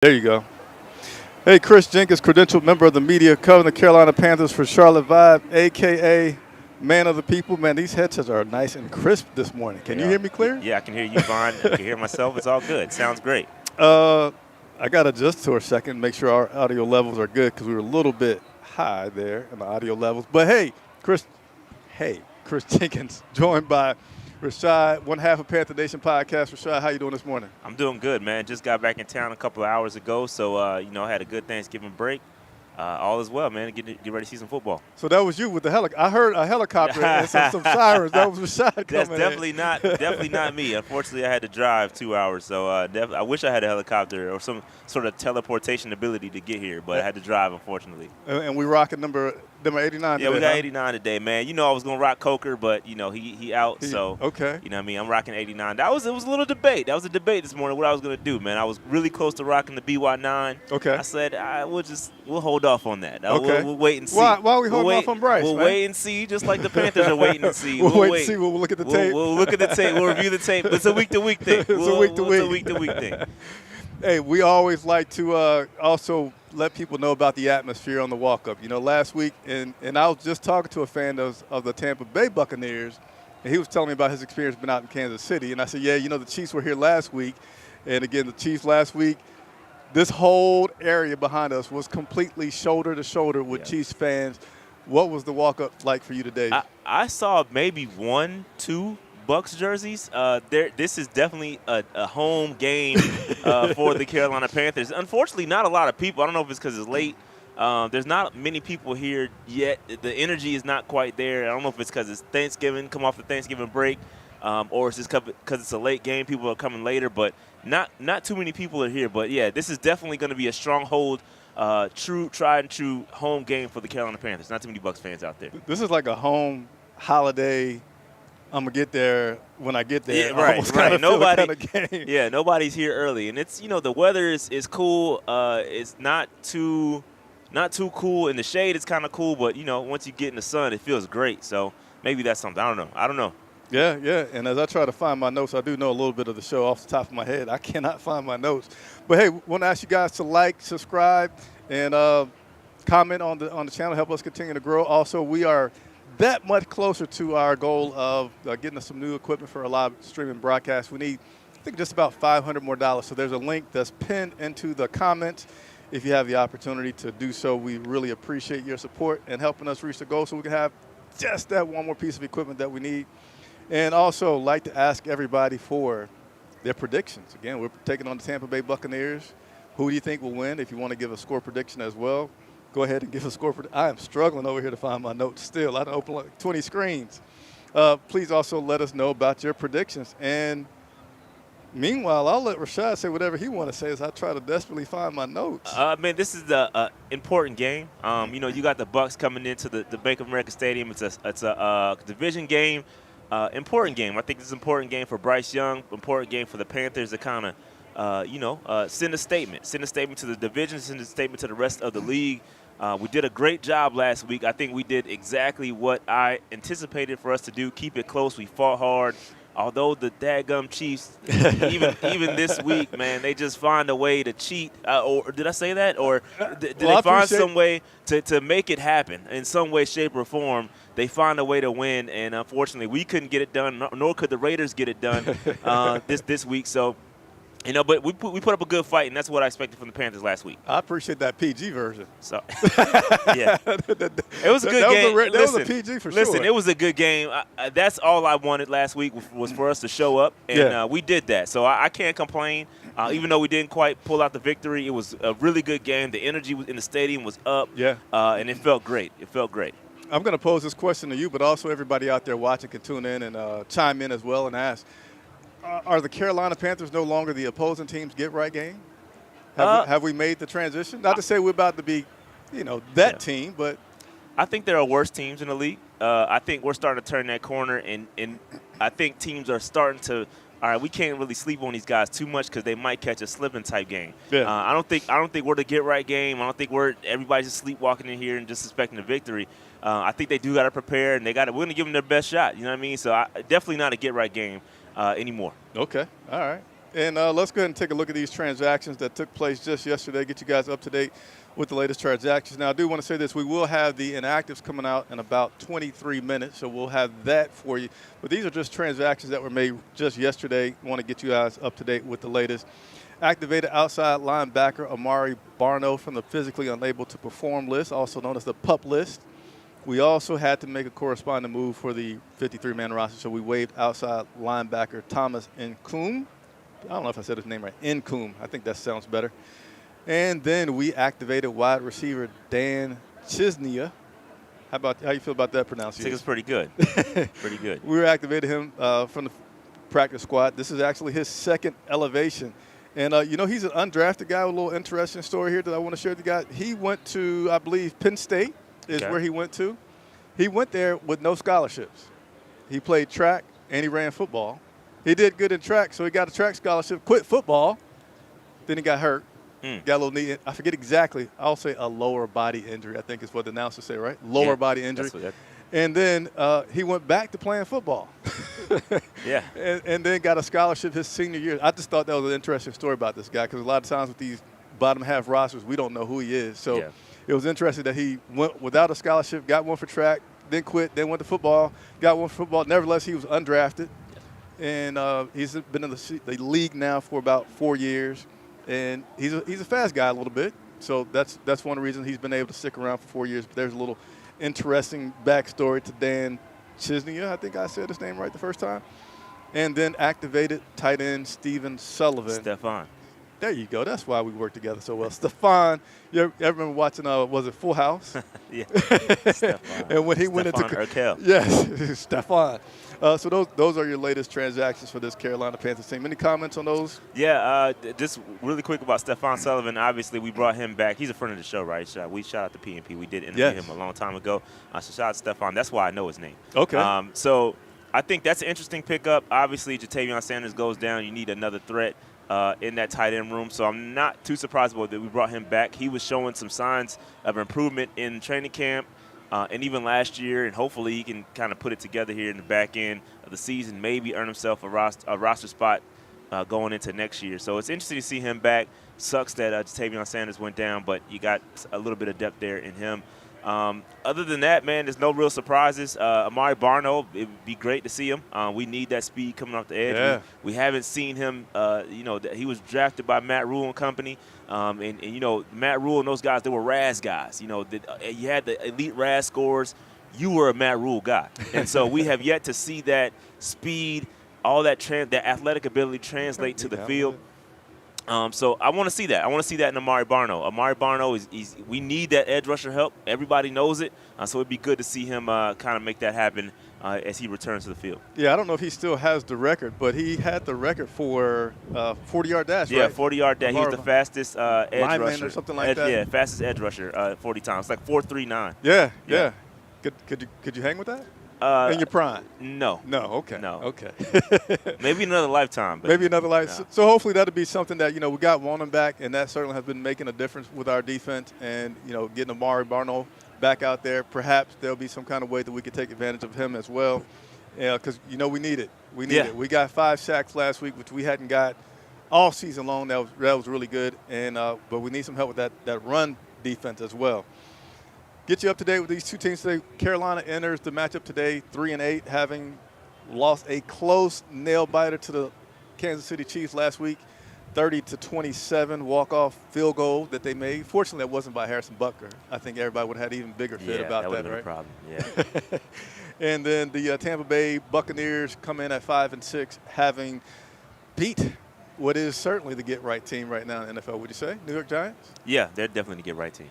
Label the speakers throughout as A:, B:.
A: There you go. Hey, Chris Jenkins, credentialed member of the media, covering the Carolina Panthers for Charlotte Vibe, a.k.a. Man of the People. Man, these headsets are nice and crisp this morning. Can you hear me clear?
B: Yeah, I can hear you fine. I can hear myself. It's all good. Sounds great.
A: I got to adjust to a second, make sure our audio levels are good because we were a little bit high there in the audio levels. But, Chris Jenkins, joined by Rashad, one half of Panther Nation Podcast. Rashad, how you doing this morning?
B: I'm doing good, man. Just got back in town a couple of hours ago, so, I had a good Thanksgiving break. All is well, man. Get ready to see some football.
A: So that was you with the helicopter. I heard a helicopter and some sirens. That was Rashad coming
B: That's definitely not me. Unfortunately, I had to drive 2 hours, so I wish I had a helicopter or some sort of teleportation ability to get here, but I had to drive, unfortunately.
A: And we rocking number 89
B: Yeah,
A: today,
B: we got 89 today, man. You know I was going to rock Coker, but, he out, so.
A: Okay.
B: You know what I mean? I'm rocking 89. It was a little debate. That was a debate this morning what I was going to do, man. I was really close to rocking the BY9.
A: Okay.
B: I said, we'll hold off on that.
A: Okay.
B: We'll wait and see.
A: Why are we holding off on Bryce,
B: We'll
A: man?
B: wait and see, just like the Panthers are waiting and see.
A: We'll wait and see. We'll look at the tape.
B: We'll look at the tape. We'll review the tape. It's a week-to-week thing.
A: It's a
B: week-to-week thing.
A: Hey, we always like to also let people know about the atmosphere on the walk-up. Last week, and I was just talking to a fan of the Tampa Bay Buccaneers, and he was telling me about his experience being out in Kansas City. And I said, the Chiefs were here last week. And, again, the Chiefs last week, this whole area behind us was completely shoulder to shoulder with Chiefs fans. What was the walk-up like for you today?
B: I saw maybe 1, 2 Bucs jerseys. This is definitely a home game for the Carolina Panthers. Unfortunately, not a lot of people. I don't know if it's because it's late. There's not many people here yet. The energy is not quite there. I don't know if it's because it's Thanksgiving, come off the Thanksgiving break, or it's just because it's a late game. People are coming later, but not too many people are here. But, yeah, this is definitely going to be a stronghold, tried and true home game for the Carolina Panthers. Not too many Bucs fans out there.
A: This is like a home holiday. I'm gonna get there when I get there.
B: Yeah, right. Nobody's here early, and it's the weather is cool. It's not too cool. In the shade, it's kind of cool, but once you get in the sun, it feels great. So maybe that's something. I don't know.
A: Yeah. And as I try to find my notes, I do know a little bit of the show off the top of my head. I cannot find my notes, but hey, want to ask you guys to like, subscribe, and comment on the channel. Help us continue to grow. Also, we are that much closer to our goal of getting us some new equipment for a live streaming broadcast. We need, I think, just about $500 more. So there's a link that's pinned into the comments. If you have the opportunity to do so, we really appreciate your support and helping us reach the goal so we can have just that one more piece of equipment that we need. And also like to ask everybody for their predictions. Again, we're taking on the Tampa Bay Buccaneers. Who do you think will win? If you want to give a score prediction as well, go ahead and give a score. I am struggling over here to find my notes still. I don't open like 20 screens. Please also let us know about your predictions. And meanwhile, I'll let Rashad say whatever he wants to say as I try to desperately find my notes.
B: Man, this is the important game. You got the Bucs coming into the Bank of America Stadium. It's a division game, important game. I think it's an important game for Bryce Young, important game for the Panthers to kind of, send a statement to the division, send a statement to the rest of the league. We did a great job last week. I think we did exactly what I anticipated for us to do, keep it close. We fought hard. Although the daggum Chiefs, even this week, man, they just find a way to cheat. Or did I say that? Or did they find some way to make it happen in some way, shape, or form? They find a way to win, and unfortunately, we couldn't get it done, nor could the Raiders get it done this week. So, but we put up a good fight, and that's what I expected from the Panthers last week.
A: I appreciate that PG version.
B: So, yeah. It was a good game.
A: That was a PG for sure.
B: Listen, it was a good game. That's all I wanted last week was for us to show up, and we did that. So I can't complain. Even though we didn't quite pull out the victory, it was a really good game. The energy in the stadium was up, and it felt great.
A: I'm going to pose this question to you, but also everybody out there watching can tune in and chime in as well and ask, are the Carolina Panthers no longer the opposing team's get-right game? Have we made the transition? Not to say we're about to be, that team, but
B: I think there are worse teams in the league. I think we're starting to turn that corner, and I think teams are starting to. All right, we can't really sleep on these guys too much because they might catch a slipping type game.
A: Yeah.
B: I don't think we're the get right game. I don't think everybody's just sleepwalking in here and just expecting a victory. I think they do got to prepare, and we're going to give them their best shot. You know what I mean? So definitely not a get right game anymore.
A: Okay. All right. And let's go ahead and take a look at these transactions that took place just yesterday, get you guys up to date with the latest transactions. Now, I do want to say this. We will have the inactives coming out in about 23 minutes, so we'll have that for you. But these are just transactions that were made just yesterday. I want to get you guys up to date with the latest. Activated outside linebacker Amari Barno from the physically unable to perform list, also known as the PUP list. We also had to make a corresponding move for the 53-man roster, so we waived outside linebacker Thomas Nkum. I don't know if I said his name right. Nkum. I think that sounds better. And then we activated wide receiver Dan Chisnia. How you feel about that pronunciation?
B: I think it's pretty good. Pretty good.
A: We activated him from the practice squad. This is actually his second elevation. And, he's an undrafted guy with a little interesting story here that I want to share with you guys. He went to, I believe, Penn State is where he went to. He went there with no scholarships. He played track and he ran football. He did good in track, so he got a track scholarship, quit football. Then he got hurt. Got a little knee. I forget exactly. I'll say a lower body injury, I think is what the announcers say, right? Lower body injury. And then he went back to playing football.
B: Yeah.
A: And then got a scholarship his senior year. I just thought that was an interesting story about this guy because a lot of times with these bottom half rosters, we don't know who he is. So it was interesting that he went without a scholarship, got one for track, then quit, then went to football, got one for football. Nevertheless, he was undrafted. And he's been in the league now for about 4 years. And he's a fast guy a little bit. So that's one of the reasons he's been able to stick around for 4 years. But there's a little interesting backstory to Dan Chisnia. I think I said his name right the first time. And then activated tight end Stephen Sullivan.
B: Stefan.
A: There you go. That's why we work together so well. Stefan, you ever remember watching, was it Full House?
B: Yeah. Stefan.
A: And when he went into
B: Urkel.
A: Yes, Stefan. So those are your latest transactions for this Carolina Panthers team. Any comments on those?
B: Yeah, just really quick about Stefan Sullivan. Obviously, we brought him back. He's a friend of the show, right? We shout out to PNP. We did interview him a long time ago. So shout out to Stefan. That's why I know his name.
A: Okay.
B: So I think that's an interesting pickup. Obviously, Jatavion Sanders goes down. You need another threat in that tight end room. So I'm not too surprised about that we brought him back. He was showing some signs of improvement in training camp. And even last year, and hopefully he can kind of put it together here in the back end of the season, maybe earn himself a roster spot going into next year. So it's interesting to see him back. Sucks that Jatavion Sanders went down, but you got a little bit of depth there in him. Other than that, man, there's no real surprises. Amari Barno, it would be great to see him. We need that speed coming off the edge.
A: Yeah.
B: We haven't seen him, he was drafted by Matt Rule and company. And Matt Rule and those guys, they were RAS guys. You had the elite RAS scores. You were a Matt Rule guy. And so we have yet to see that speed, all that athletic ability translate to the field. So I want to see that. I want to see that in Amari Barno. Amari Barno, we need that edge rusher help. Everybody knows it. So it'd be good to see him kind of make that happen as he returns to the field.
A: Yeah, I don't know if he still has the record, but he had the record for 40-yard dash,
B: yeah,
A: right?
B: 40-yard dash. He was the fastest edge
A: lineman
B: rusher.
A: or something like that?
B: Yeah, fastest edge rusher 40 times. It's like 4.39.
A: Yeah. Could you hang with that? In your prime?
B: No.
A: Okay.
B: No.
A: Okay.
B: Maybe another lifetime. But
A: Maybe another lifetime. No. So hopefully that'll be something that, we got Warren back, and that certainly has been making a difference with our defense and, getting Amari Barno back out there. Perhaps there'll be some kind of way that we could take advantage of him as well. Because, we need it. We need it. We got 5 sacks last week, which we hadn't got all season long. That was really good. And but we need some help with that run defense as well. Get you up to date with these two teams today. Carolina enters the matchup today 3-8, having lost a close nail-biter to the Kansas City Chiefs last week, 30-27 walk-off field goal that they made. Fortunately, that wasn't by Harrison Butker. I think everybody would have had even bigger fit about that, right?
B: Yeah, that would have been a problem. Yeah.
A: And then the Tampa Bay Buccaneers come in at 5-6, having beat what is certainly the get-right team right now in the NFL, would you say? New York Giants?
B: Yeah, they're definitely the get-right team.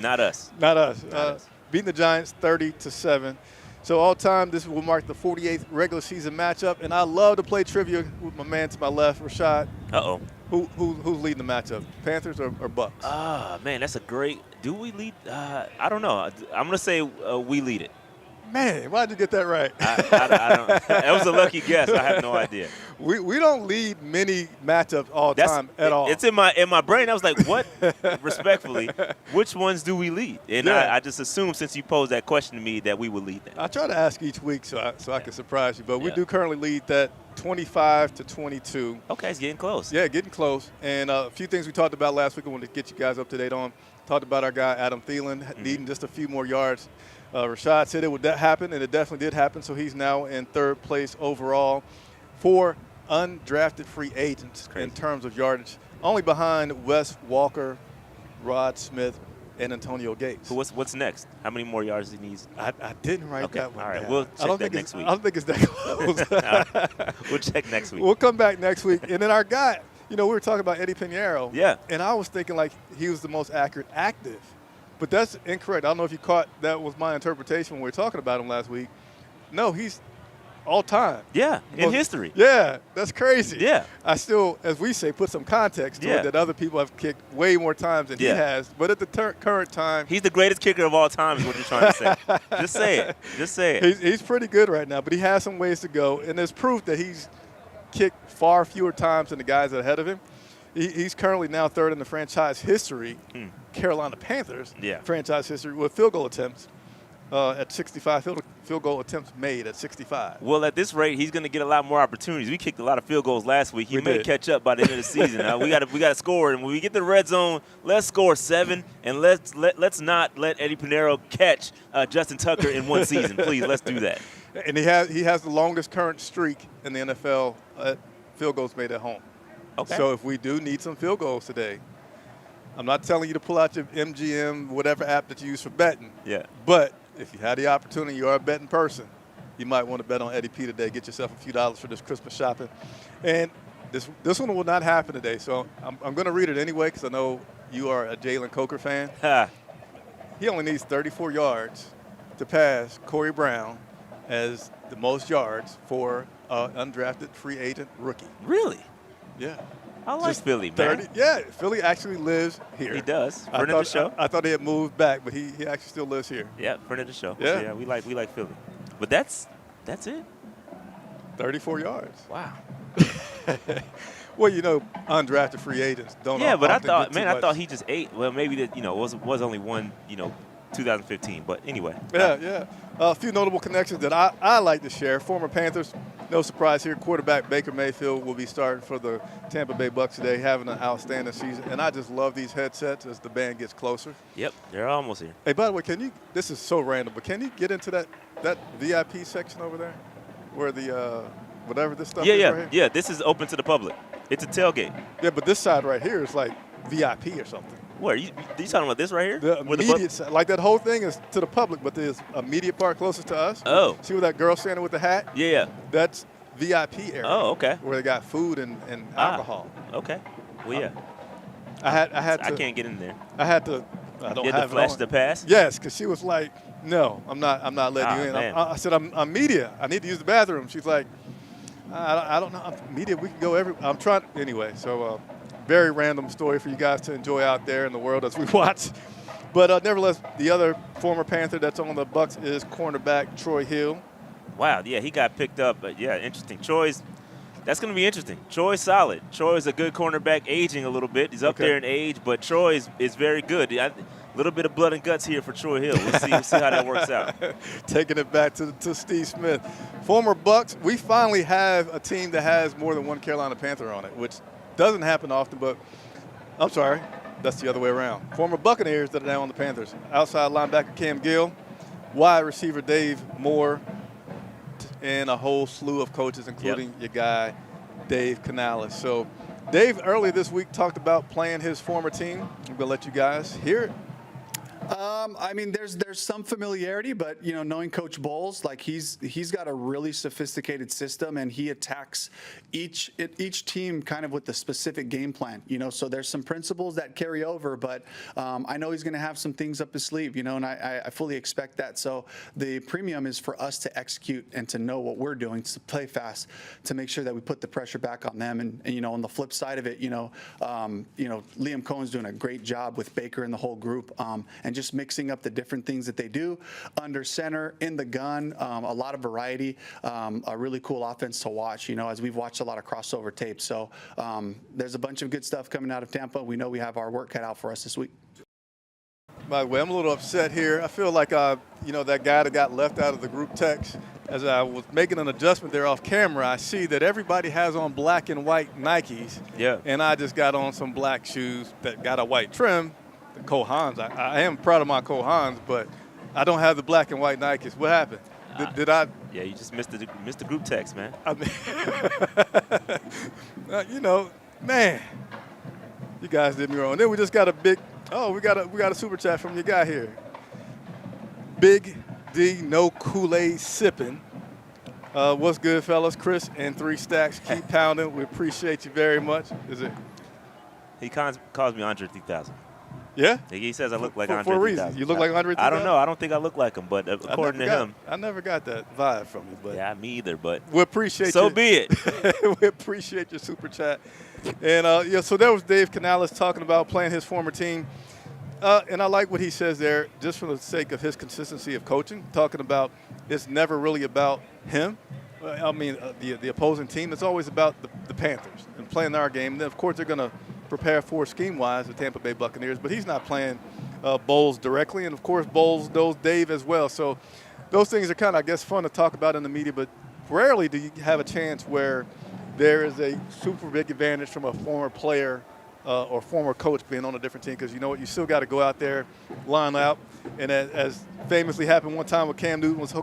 B: Not us.
A: Not us. Beating the Giants 30-7. So all time, this will mark the 48th regular season matchup, and I love to play trivia with my man to my left, Rashad.
B: Uh-oh.
A: Who's leading the matchup? Panthers or Bucks?
B: Man, that's a great. Do we lead? I don't know. I'm gonna say we lead it.
A: Man, why'd you get that right?
B: I don't. That was a lucky guess. I have no idea.
A: We don't lead many matchups all time at all.
B: It's in my brain. I was like, what? Respectfully, which ones do we lead? And I just assumed since you posed that question to me that we would lead that.
A: I try to ask each week so I can surprise you, but we do currently lead that 25-22.
B: Okay, it's getting close.
A: Yeah, getting close. And a few things we talked about last week I wanted to get you guys up to date on. Talked about our guy Adam Thielen needing just a few more yards. Rashad said it would happen, and it definitely did happen, so he's now in third place overall for undrafted free agents in terms of yardage, only behind Wes Walker, Rod Smith, and Antonio Gates.
B: So what's next? How many more yards he needs?
A: I didn't write that one
B: All right,
A: down.
B: we'll check that next week.
A: I don't think it's that close.
B: We'll check next week.
A: We'll come back next week. And then our guy, we were talking about Eddie Pinheiro.
B: Yeah.
A: And I was thinking like he was the most accurate active. But that's incorrect. I don't know if you caught that was my interpretation when we were talking about him last week. No, he's all time.
B: Yeah, in history.
A: Yeah, that's crazy.
B: Yeah.
A: I still, as we say, put some context to it that other people have kicked way more times than he has. But at the current time.
B: He's the greatest kicker of all time is what you're trying to say. Just say it. Just say it.
A: He's pretty good right now, but he has some ways to go. And there's proof that he's kicked far fewer times than the guys ahead of him. He's currently now third in the franchise history, Carolina Panthers franchise history, with field goal attempts at 65, field goal attempts made at 65.
B: Well, at this rate, he's going to get a lot more opportunities. We kicked a lot of field goals last week. He may catch up by the end of the season. We got to score, and when we get to the red zone, let's score 7, and let's not let Eddie Pinheiro catch Justin Tucker in one season. Please, let's do that.
A: And he has the longest current streak in the NFL field goals made at home.
B: Okay.
A: So if we do need some field goals today, I'm not telling you to pull out your MGM, whatever app that you use for betting.
B: Yeah.
A: But if you had the opportunity, you are a betting person, you might want to bet on Eddie P today. Get yourself a few dollars for this Christmas shopping. And this one will not happen today. So I'm going to read it anyway because I know you are a Jalen Coker fan. He only needs 34 yards to pass Corey Brown as the most yards for an undrafted free agent rookie.
B: Really?
A: Yeah.
B: I like Philly, man.
A: Yeah, Philly actually lives here.
B: He does. Friend of the show.
A: I thought he had moved back, but he actually still lives here.
B: Yeah, friend of the show.
A: Yeah.
B: So yeah, we like Philly. But that's it.
A: 34 yards.
B: Wow.
A: Well, undrafted free agents don't.
B: Yeah, but I
A: thought
B: he just ate. Well, maybe that was only one 2015. But anyway.
A: Yeah. A few notable connections that I like to share. Former Panthers, no surprise here, quarterback Baker Mayfield will be starting for the Tampa Bay Bucs today, having an outstanding season. And I just love these headsets as the band gets closer.
B: Yep, they're almost here.
A: Hey, by the way, this is so random, but can you get into that VIP section over there where the whatever this stuff is right here?
B: Yeah, this is open to the public. It's a tailgate.
A: Yeah, but this side right here is like VIP or something.
B: Where? You talking about this right here?
A: The immediate side, like that whole thing is to the public, but there's immediate part closest to us.
B: Oh.
A: See where that girl standing with the hat?
B: Yeah.
A: That's VIP area.
B: Oh, okay.
A: Where they got food and alcohol.
B: Okay. Well, yeah.
A: I
B: can't get in there.
A: I had to. I don't
B: you had
A: have
B: to flash
A: it on.
B: the pass?
A: Yes, because she was like, "No, I'm not letting you in." I said, "I'm media. I need to use the bathroom." She's like, "I don't know. I'm media. We can go I'm trying anyway." So. Very random story for you guys to enjoy out there in the world as we watch. But nevertheless, the other former Panther that's on the Bucs is cornerback Troy Hill.
B: Wow, yeah, he got picked up. But yeah, interesting. That's going to be interesting. Troy's solid. Troy's a good cornerback, aging a little bit. He's up there in age, but Troy is very good. A little bit of blood and guts here for Troy Hill. We'll see how that works out.
A: Taking it back to Steve Smith. Former Bucs, we finally have a team that has more than one Carolina Panther on it, which doesn't happen often, but I'm sorry, that's the other way around. Former Buccaneers that are now on the Panthers. Outside linebacker Cam Gill, wide receiver Dave Moore, and a whole slew of coaches, including your guy Dave Canales. So Dave earlier this week talked about playing his former team. I'm going to let you guys hear it.
C: I mean, there's some familiarity, but knowing Coach Bowles, like he's got a really sophisticated system, and he attacks each team kind of with the specific game plan. So there's some principles that carry over, but I know he's going to have some things up his sleeve. And I fully expect that. So the premium is for us to execute and to know what we're doing, to play fast, to make sure that we put the pressure back on them. And on the flip side of it, Liam Cohen's doing a great job with Baker and the whole group, and and just mixing up the different things that they do under center, in the gun, a lot of variety, a really cool offense to watch, as we've watched a lot of crossover tape. So there's a bunch of good stuff coming out of Tampa. We know we have our work cut out for us this week.
A: By the way, I'm a little upset here. I feel like, that guy that got left out of the group text, as I was making an adjustment there off camera, I see that everybody has on black and white Nikes.
B: Yeah.
A: And I just got on some black shoes that got a white trim, the Kohans. I am proud of my Kohans, but I don't have the black and white Nikes. What happened? Did I?
B: Yeah, you just missed the group text, man.
A: I mean, man, you guys did me wrong. And then we just got we got a super chat from your guy here. Big D, no Kool-Aid sipping. What's good, fellas? Chris and 3 Stacks, keep pounding. We appreciate you very much. Is it?
B: He calls me Andre 3000.
A: Yeah?
B: He says I look like
A: for
B: Andre
A: a
B: 3000.
A: reason. You look like Andre 3000?
B: I don't know. I don't think I look like him, but according to him.
A: I never got that vibe from you. But
B: yeah, me either, but
A: we appreciate
B: so be it.
A: We appreciate your super chat. And, so that was Dave Canales talking about playing his former team. And I like what he says there, just for the sake of his consistency of coaching, talking about it's never really about him. I mean, the opposing team. It's always about the Panthers and playing our game. And then, of course, they're going to prepare for scheme-wise the Tampa Bay Buccaneers. But he's not playing Bowles directly. And, of course, Bowles knows Dave as well. So those things are kind of, I guess, fun to talk about in the media. But rarely do you have a chance where there is a super big advantage from a former player or former coach being on a different team, because you know what, you still got to go out there, line out, and as famously happened one time when Cam Newton was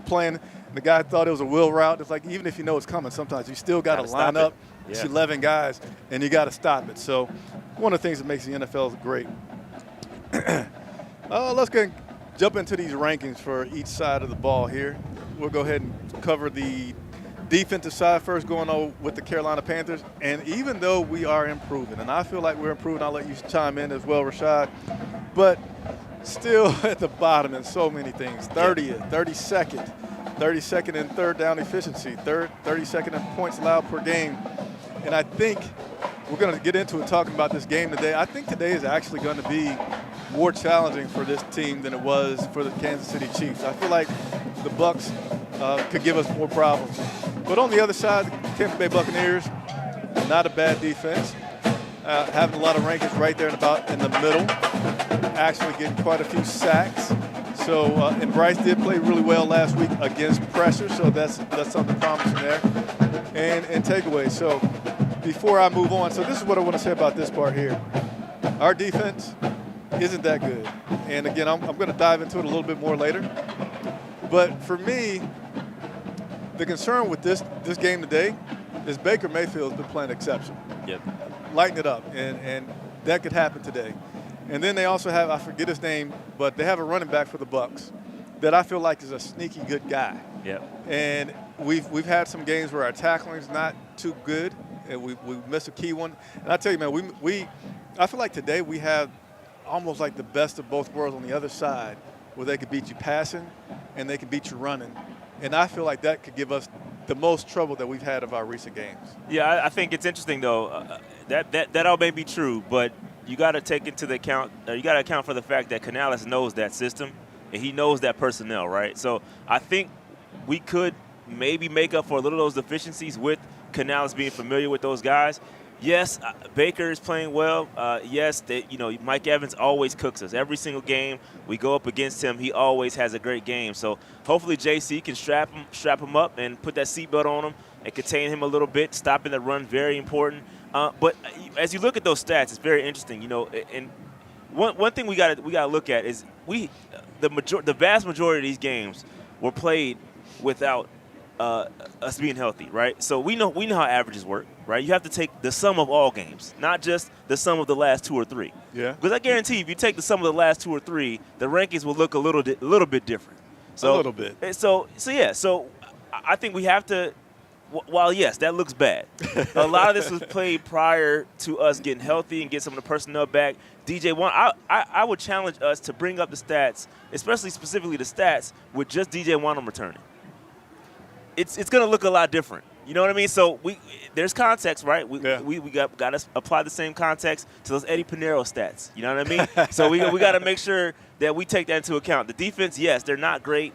A: playing, and the guy thought it was a wheel route. It's like, even if you know it's coming, sometimes you still got to line up. Yeah. It's 11 guys, and you got to stop it. So one of the things that makes the NFL great. Let's jump into these rankings for each side of the ball here. We'll go ahead and cover the defensive side first, going on with the Carolina Panthers. And even though we are improving, and I feel like we're improving, I'll let you chime in as well, Rashad, but still at the bottom in so many things. 30th, 32nd in third down efficiency, 32nd in points allowed per game. And I think we're going to get into it talking about this game today. I think today is actually going to be more challenging for this team than it was for the Kansas City Chiefs. I feel like the Bucs could give us more problems. But on the other side, the Tampa Bay Buccaneers, not a bad defense. Having a lot of rankings right there in the middle. Actually getting quite a few sacks. So, and Bryce did play really well last week against pressure, so that's something promising there. And takeaways. So before I move on, so this is what I want to say about this part here. Our defense isn't that good. And again, I'm going to dive into it a little bit more later. But for me, the concern with this game today is Baker Mayfield's been playing exceptional.
B: Yep.
A: Lighten it up, and that could happen today. And then they also have, I forget his name, but they have a running back for the Bucs that I feel like is a sneaky good guy.
B: Yep.
A: And we've had some games where our tackling is not too good, and we missed a key one. And I tell you, man, I feel like today we have almost like the best of both worlds on the other side, where they could beat you passing and they can beat you running. And I feel like that could give us the most trouble that we've had of our recent games.
B: Yeah, I think it's interesting though. That all may be true, but you got to take into the account. You got to account for the fact that Canales knows that system and he knows that personnel, right? So I think we could maybe make up for a little of those deficiencies with Canales being familiar with those guys. Yes, Baker is playing well. Yes, Mike Evans always cooks us. Every single game we go up against him, he always has a great game. So hopefully JC can strap him up and put that seatbelt on him and contain him a little bit. Stopping the run, very important. But as you look at those stats, it's very interesting. And one thing we got to look at is the vast majority of these games were played without us being healthy, right? So we know how averages work, right? You have to take the sum of all games, not just the sum of the last 2 or 3.
A: Yeah.
B: Because I guarantee if you take the sum of the last 2 or 3, the rankings will look a little bit different. So,
A: a little bit.
B: So I think we have to. While yes, that looks bad. A lot of this was played prior to us getting healthy and get some of the personnel back. DJ Wan, I would challenge us to bring up the stats, specifically the stats with just DJ Wanham returning. It's going to look a lot different You know what I mean? So there's context, right? We
A: Yeah.
B: got to apply the same context to those Eddie Pinero stats. You know what I mean? So we got to make sure that we take that into account. The defense, yes, they're not great.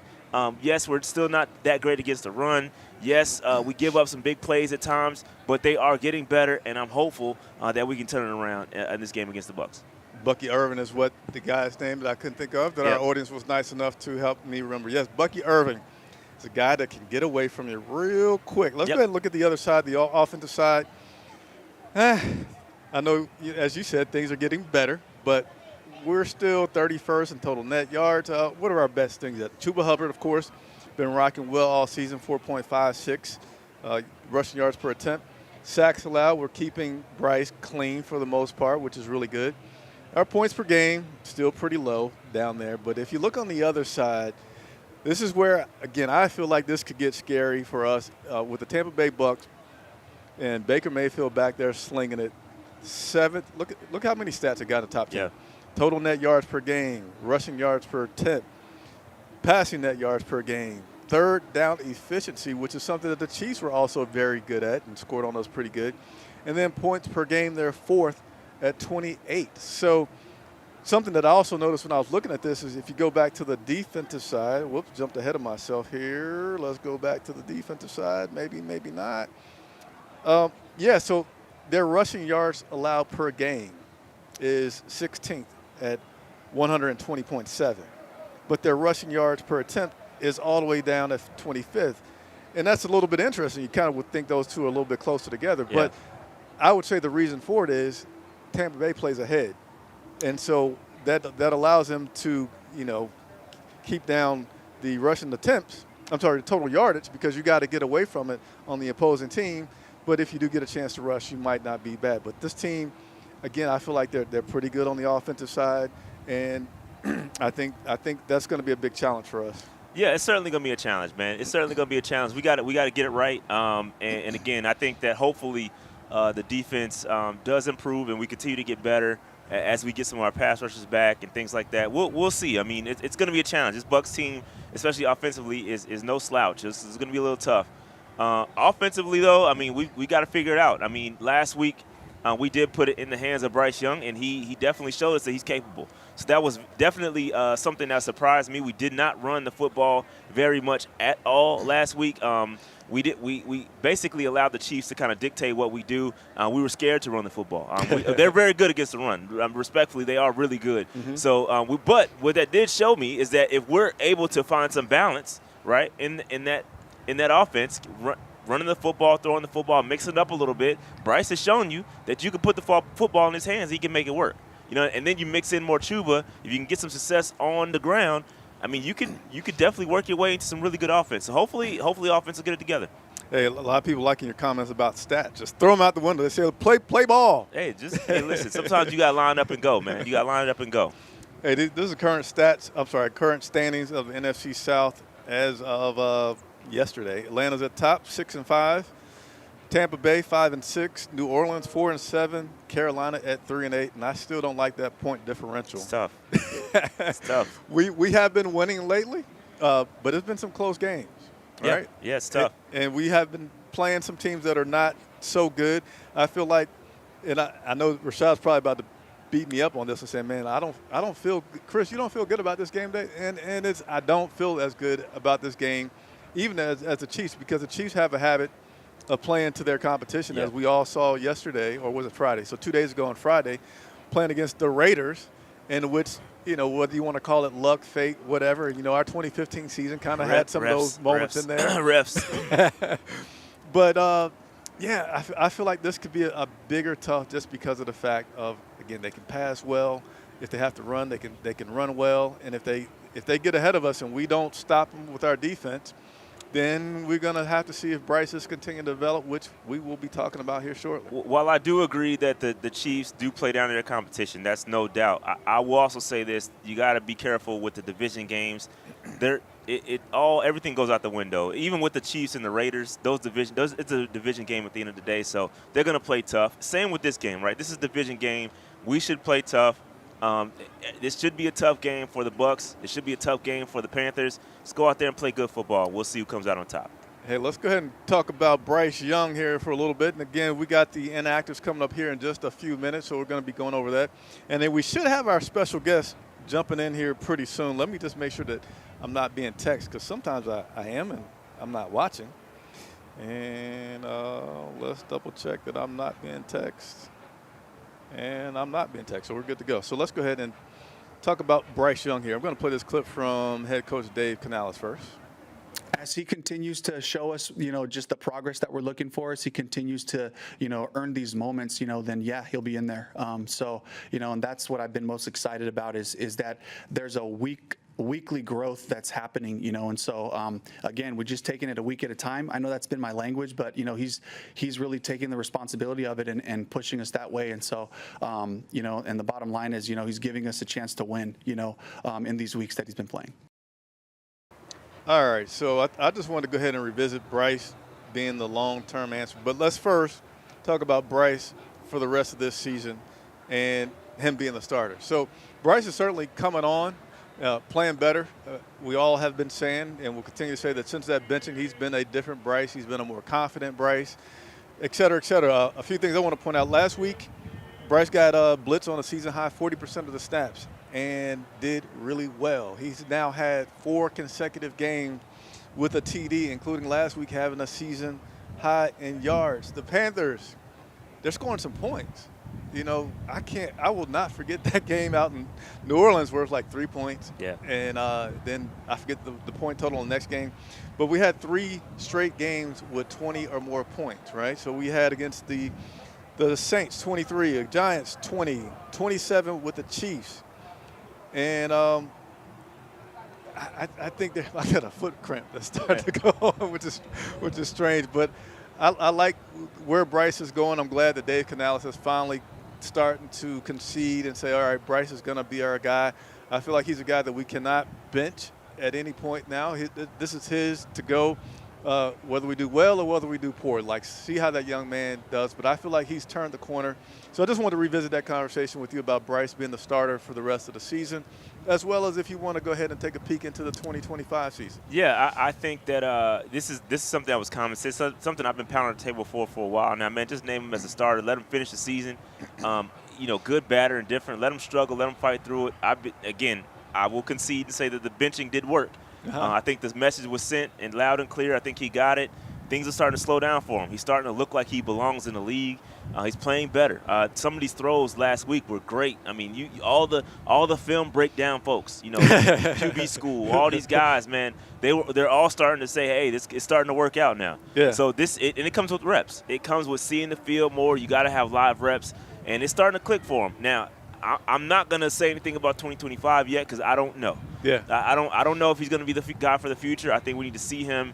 B: Yes, we're still not that great against the run. Yes, we give up some big plays at times, but they are getting better, and I'm hopeful that we can turn it around in this game against the Bucs.
A: Bucky Irvin is what the guy's name that I couldn't think of that
B: Yep.
A: our audience was nice enough to help me remember. Yes, Bucky Irvin is a guy that can get away from you real quick. Let's
B: Yep.
A: go ahead and look at the other side, the offensive side. I know, as you said, things are getting better, but we're still 31st in total net yards. What are our best things? Chuba Hubbard, of course, been rocking well all season, 4.56 rushing yards per attempt. Sacks allowed, we're keeping Bryce clean for the most part, which is really good. Our points per game, still pretty low down there. But if you look on the other side, this is where, again, I feel like this could get scary for us with the Tampa Bay Bucs and Baker Mayfield back there slinging it. Seventh, look how many stats it got in the top 10.
B: Yeah.
A: Total net yards per game, rushing yards per attempt, passing net yards per game, third down efficiency, which is something that the Chiefs were also very good at and scored on those pretty good. And then points per game, they're fourth at 28. So something that I also noticed when I was looking at this is if you go back to the defensive side, whoops, jumped ahead of myself here. Let's go back to the defensive side. Maybe not. So their rushing yards allowed per game is 16th at 120.7. But their rushing yards per attempt is all the way down at 25th. And that's a little bit interesting. You kind of would think those two are a little bit closer together.
B: Yeah.
A: But I would say the reason for it is Tampa Bay plays ahead. And so that allows them to, keep down the rushing attempts. The total yardage, because you got to get away from it on the opposing team. But if you do get a chance to rush, you might not be bad. But this team, again, I feel like they're pretty good on the offensive side. And I think that's going to be a big challenge for us.
B: Yeah, it's certainly going to be a challenge, man. It's certainly going to be a challenge. We got to get it right. And again, I think that hopefully the defense does improve and we continue to get better as we get some of our pass rushers back and things like that. We'll see. I mean, it's going to be a challenge. This Bucs team, especially offensively, is no slouch. It's going to be a little tough. Offensively, though, I mean, we got to figure it out. I mean, last week we did put it in the hands of Bryce Young, and he definitely showed us that he's capable. So that was definitely something that surprised me. We did not run the football very much at all last week. We basically allowed the Chiefs to kind of dictate what we do. We were scared to run the football. They're very good against the run. Respectfully, they are really good. Mm-hmm. So, but what that did show me is that if we're able to find some balance, right, in that offense, running the football, throwing the football, mixing it up a little bit, Bryce has shown you that you can put the football in his hands. He can make it work. And then you mix in more Chuba. If you can get some success on the ground, I mean, you could definitely work your way into some really good offense. So hopefully offense will get it together.
A: Hey, a lot of people liking your comments about stats. Just throw them out the window. They say, play ball.
B: Hey, listen, sometimes you got to line up and go, man. You got to line it up and go.
A: Hey, this is the current standings of the NFC South as of yesterday. Atlanta's at top, 6-5. Tampa Bay 5-6, New Orleans 4-7, Carolina at 3-8, and I still don't like that point differential.
B: It's tough. It's tough.
A: We have been winning lately, but it's been some close games, right?
B: Yeah, it's tough.
A: And we have been playing some teams that are not so good. I feel like, and I know Rashad's probably about to beat me up on this and say, man, I don't feel, Chris, you don't feel good about this game day, and I don't feel as good about this game, even as the Chiefs, because the Chiefs have a habit of playing to their competition, as we all saw yesterday, or was it Friday? So 2 days ago on Friday, playing against the Raiders, in which, whether you want to call it luck, fate, whatever. Our 2015 season kind of had some of those moments in there.
B: Refs.
A: But, I feel like this could be a bigger tough just because of the fact of, again, they can pass well. If they have to run, they can run well. And if they get ahead of us and we don't stop them with our defense, then we're going to have to see if Bryce is continuing to develop, which we will be talking about here shortly.
B: While I do agree that the Chiefs do play down to their competition, that's no doubt. I will also say this: you got to be careful with the division games. Everything goes out the window. Even with the Chiefs and the Raiders, it's a division game at the end of the day, so they're going to play tough. Same with this game, right? This is a division game. We should play tough. This should be a tough game for the Bucs. It should be a tough game for the Panthers. Let's go out there and play good football. We'll see who comes out on top.
A: Hey, let's go ahead and talk about Bryce Young here for a little bit. And again, we got the inactives coming up here in just a few minutes, so we're going to be going over that. And then we should have our special guest jumping in here pretty soon. Let me just make sure that I'm not being texted, because sometimes I am and I'm not watching. And let's double check that I'm not being texted. And I'm not being texted, so we're good to go. So let's go ahead and talk about Bryce Young here. I'm going to play this clip from head coach Dave Canales first.
C: As he continues to show us, just the progress that we're looking for, as he continues to, earn these moments, then yeah, he'll be in there. And that's what I've been most excited about is that there's a weekly growth that's happening, and so again, we're just taking it a week at a time. I know that's been my language, but he's really taking the responsibility of it and pushing us that way. And so and the bottom line is, he's giving us a chance to win, in these weeks that he's been playing.
A: All right, so I just wanted to go ahead and revisit Bryce being the long-term answer. But let's first talk about Bryce for the rest of this season and him being the starter. So Bryce is certainly coming on, playing better. We all have been saying, and we'll continue to say, that since that benching, he's been a different Bryce. He's been a more confident Bryce, et cetera, et cetera. A few things I want to point out. Last week, Bryce got blitz on a season-high 40% of the snaps and did really well. He's now had 4 consecutive games with a TD, including last week having a season high in yards. The Panthers, they're scoring some points. I will not forget that game out in New Orleans where it was like 3 points.
B: Yeah.
A: And then I forget the point total in the next game. But we had 3 straight games with 20 or more points, right? So we had against the Saints 23, the Giants 20, 27 with the Chiefs. And I think I got a foot cramp that started to go on, which is strange. But I like where Bryce is going. I'm glad that Dave Canales is finally starting to concede and say, all right, Bryce is going to be our guy. I feel like he's a guy that we cannot bench at any point now. This is his to go, whether we do well or whether we do poor. Like, see how that young man does. But I feel like he's turned the corner. So I just wanted to revisit that conversation with you about Bryce being the starter for the rest of the season, as well as if you want to go ahead and take a peek into the 2025 season.
B: Yeah, I think that this is something that was common sense, something I've been pounding on the table for a while now. Man, just name him as a starter. Let him finish the season. Good, bad, or indifferent. Let him struggle. Let him fight through it. I will concede and say that the benching did work. I think this message was sent and loud and clear. I think he got it. Things are starting to slow down for him. He's starting to look like he belongs in the league. He's playing better. Some of these throws last week were great. I mean, all the film breakdown folks, QB school, all these guys, man, they're all starting to say, hey, this is starting to work out now.
A: Yeah.
B: So it comes with reps. It comes with seeing the field more. You got to have live reps, and it's starting to click for him. Now, I'm not going to say anything about 2025 yet because I don't know.
A: Yeah.
B: I don't know if he's going to be the guy for the future. I think we need to see him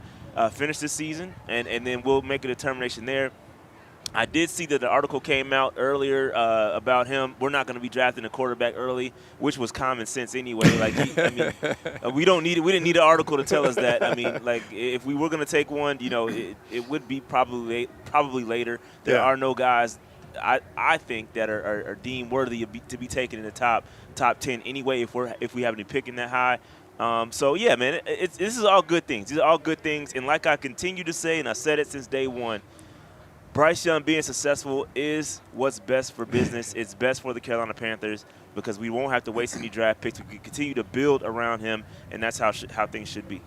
B: finish this season, and then we'll make a determination there. I did see that the article came out earlier about him. We're not going to be drafting a quarterback early, which was common sense anyway. We didn't need an article to tell us that. I mean, if we were going to take one, it would be probably later. There are no guys I think that are deemed worthy to be taken in the top 10 anyway if we haven't been picking that high. So yeah, man, this is all good things. These are all good things, and like I continue to say, and I said it since day one, Bryce Young being successful is what's best for business. It's best for the Carolina Panthers because we won't have to waste any draft picks. We can continue to build around him, and that's how things should be.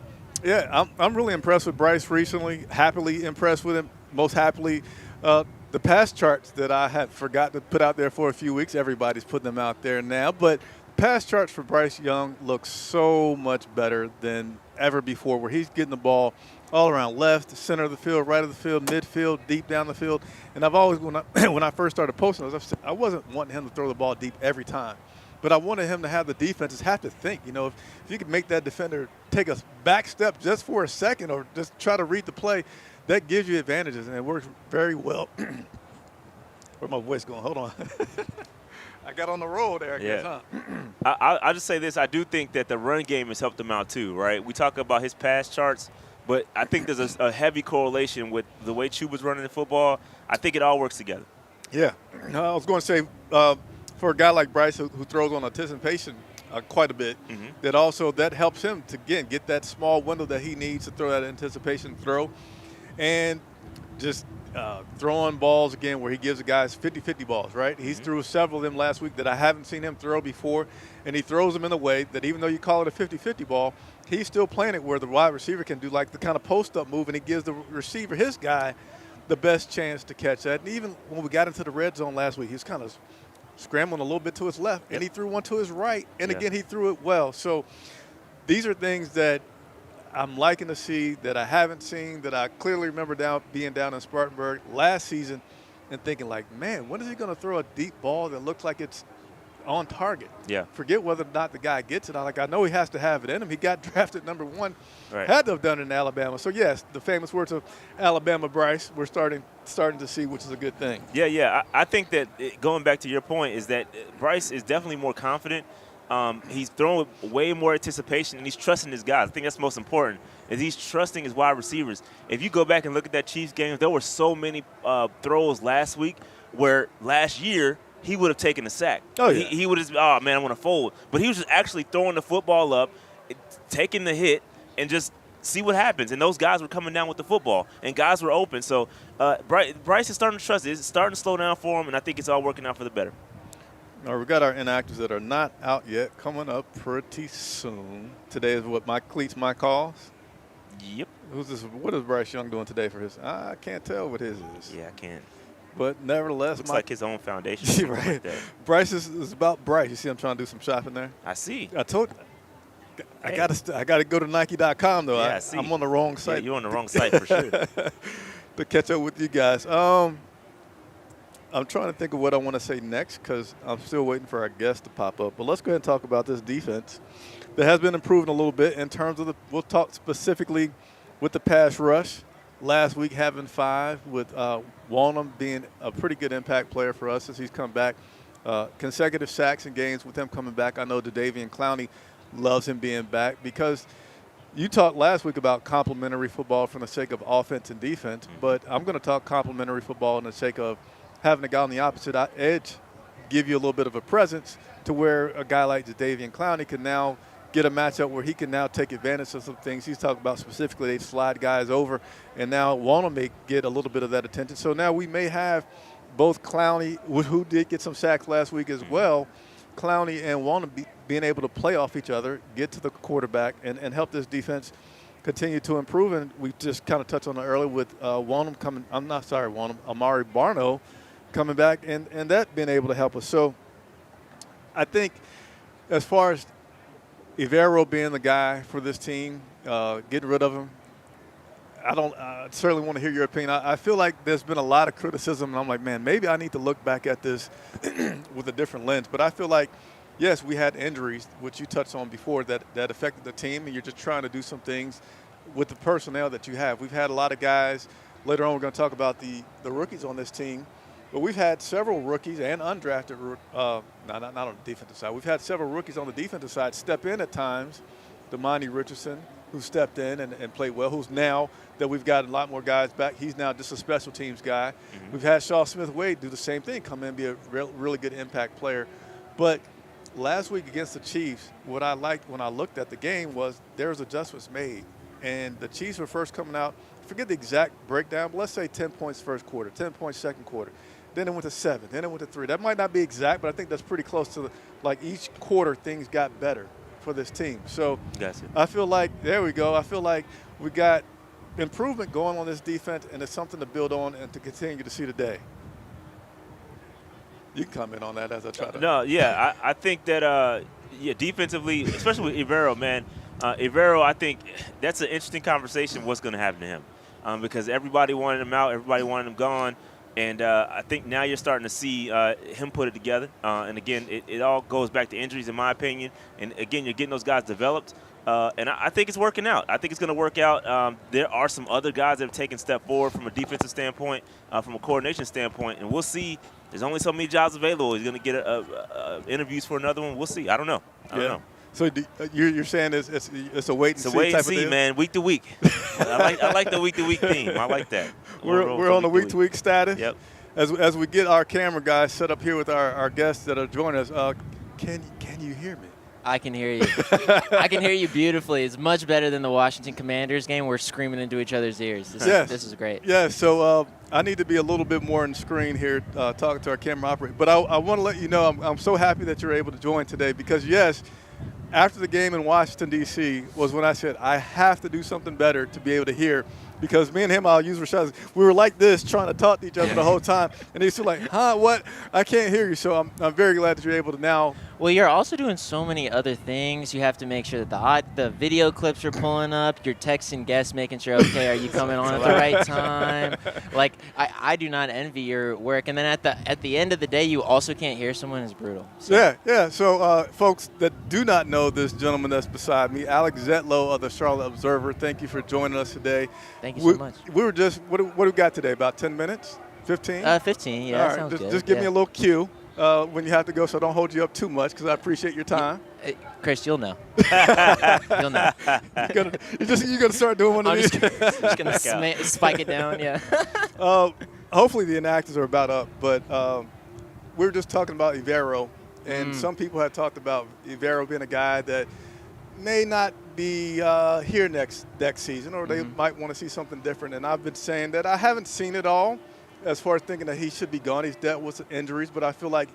A: Yeah, I'm really impressed with Bryce recently. Happily impressed with him. Most happily, the pass charts that I had forgot to put out there for a few weeks, everybody's putting them out there now. But pass charts for Bryce Young look so much better than ever before, where he's getting the ball all around left, center of the field, right of the field, midfield, deep down the field. And I've always, when I first started posting those, I wasn't wanting him to throw the ball deep every time. But I wanted him to have the defenses have to think. If you could make that defender take a back step just for a second or just try to read the play, that gives you advantages, and it works very well. Where's my voice going? Hold on. I got on the roll there, I guess, huh?
B: I'll just say this. I do think that the run game has helped him out too, right? We talk about his pass charts, but I think there's a heavy correlation with the way Chuba's running the football. I think it all works together.
A: Yeah. I was going to say, for a guy like Bryce who throws on anticipation, quite a bit. That helps him to, again, get that small window that he needs to throw that anticipation throw. And just throwing balls, again, where he gives the guys 50-50 balls, right? He's threw several of them last week that I haven't seen him throw before, and he throws them in a way that even though you call it a 50-50 ball, he's still playing it where the wide receiver can do like the kind of post-up move, and he gives the receiver, his guy, the best chance to catch that. And even when we got into the red zone last week, he was kind of scrambling a little bit to his left, and he threw one to his right, and again, he threw it well. So these are things that I'm liking to see that I haven't seen, that I clearly remember being down in Spartanburg last season and thinking like, man, when is he going to throw a deep ball that looks like it's on target?
B: Yeah.
A: Forget whether or not the guy gets it. I know he has to have it in him. He got drafted number 1,
B: Right.
A: had to have done it in Alabama. So, yes, the famous words of Alabama Bryce, we're starting to see, which is a good thing.
B: Yeah. I think that going back to your point is that Bryce is definitely more confident. He's throwing with way more anticipation, and he's trusting his guys. I think that's most important, is he's trusting his wide receivers. If you go back and look at that Chiefs game, there were so many throws last week where last year he would have taken a sack.
A: Oh, yeah.
B: He would have, oh, man, I want to fold. But he was just actually throwing the football up, taking the hit, and just see what happens. And those guys were coming down with the football, and guys were open. So Bryce is starting to trust it. It's starting to slow down for him, and I think it's all working out for the better.
A: All right, we got our inactives that are not out yet coming up pretty soon. Today is what, my cleats, my calls?
B: Yep.
A: Who's this? What is Bryce Young doing today for his? I can't tell what his is.
B: Yeah, I can't.
A: But nevertheless,
B: Looks like his own foundation.
A: right.
B: Like that.
A: Bryce is about Bryce. You see, I'm trying to do some shopping there.
B: I see.
A: I told you. I gotta go to Nike.com though.
B: Yeah, I see.
A: I'm on the wrong site.
B: Yeah, you're on the wrong site for sure.
A: To catch up with you guys. I'm trying to think of what I want to say next because I'm still waiting for our guest to pop up. But let's go ahead and talk about this defense that has been improving a little bit in terms of we'll talk specifically with the pass rush. Last week having 5 with Walnum being a pretty good impact player for us as he's come back. Consecutive sacks and games with him coming back. I know Jadeveon Clowney loves him being back because you talked last week about complementary football for the sake of offense and defense, but I'm going to talk complementary football in the sake of having a guy on the opposite edge give you a little bit of a presence to where a guy like Jadeveon Clowney can now get a matchup where he can now take advantage of some things. He's talking about specifically they slide guys over, and now Walnum may get a little bit of that attention. So now we may have both Clowney, who did get some sacks last week as well, Clowney and Walnum being able to play off each other, get to the quarterback, and help this defense continue to improve. And we just kind of touched on it earlier with Walnum coming – Amari Barno coming back and that being able to help us. So I think as far as Evero being the guy for this team, getting rid of him, I certainly want to hear your opinion. I feel like there's been a lot of criticism, and I'm like, man, maybe I need to look back at this with a different lens. But I feel like, yes, we had injuries, which you touched on before, that affected the team, and you're just trying to do some things with the personnel that you have. We've had a lot of guys. Later on, we're going to talk about the rookies on this team. But we've had several rookies and undrafted, not on the defensive side. We've had several rookies on the defensive side step in at times. Damani Richardson, who stepped in and played well, who's now that we've got a lot more guys back, he's now just a special teams guy. Mm-hmm. We've had Shaw Smith-Wade do the same thing, come in and be a really good impact player. But last week against the Chiefs, what I liked when I looked at the game was there was adjustments made. And the Chiefs were first coming out, forget the exact breakdown, but let's say 10 points first quarter, 10 points second quarter. Then it went to 7. Then it went to 3. That might not be exact, but I think that's pretty close to like each quarter things got better for this team. So I feel like, there we go. I feel like we got improvement going on this defense, and it's something to build on and to continue to see today. You can comment on that as I try to.
B: No, yeah, I think that, defensively, especially with Evero, man, Evero, I think that's an interesting conversation what's going to happen to him because everybody wanted him out, everybody wanted him gone. And I think now you're starting to see him put it together. And, again, it all goes back to injuries, in my opinion. And, again, you're getting those guys developed. And I think it's working out. I think it's going to work out. There are some other guys that have taken a step forward from a defensive standpoint, from a coordination standpoint. And we'll see. There's only so many jobs available. He's going to get interviews for another one. We'll see. I don't know. I don't know.
A: So you're saying it's a wait and see type of deal? It's a wait and see,
B: man, week to week. I like the week-to-week theme. I like that.
A: We're on the week-to-week status.
B: Yep.
A: As we get our camera guys set up here with our guests that are joining us, can you hear me?
D: I can hear you. I can hear you beautifully. It's much better than the Washington Commanders game. We're screaming into each other's ears. This is great.
A: Yeah, so I need to be a little bit more on the screen here talking to our camera operator. But I want to let you know I'm so happy that you're able to join today because, yes, after the game in Washington, D.C. was when I said I have to do something better to be able to hear. Because me and him, I'll use Rashad, we were like this trying to talk to each other the whole time. And he's still like, what? I can't hear you. So I'm very glad that you're able to now.
D: Well, you're also doing so many other things. You have to make sure that the video clips are pulling up. You're texting guests, making sure, okay, are you coming on at the right time? Like, I do not envy your work. And then at the end of the day, you also can't hear someone is brutal. So.
A: Yeah. So, folks that do not know this gentleman that's beside me, Alex Zietlow of the Charlotte Observer, thank you for joining us today.
D: Thank you so much.
A: We were just, what do we got today, about 10 minutes? 15?
D: 15, yeah,
A: All
D: that
A: right,
D: sounds good.
A: Just give me a little cue when you have to go so I don't hold you up too much because I appreciate your time.
D: Chris, you'll know. You'll know.
A: You're going to start doing one of these?
D: I'm just going to spike it down, yeah.
A: Hopefully the inactives are about up, but we were just talking about Evero, and some people had talked about Evero being a guy that may not be here next season, or they might want to see something different. And I've been saying that I haven't seen it all as far as thinking that he should be gone. He's dealt with some injuries, but I feel like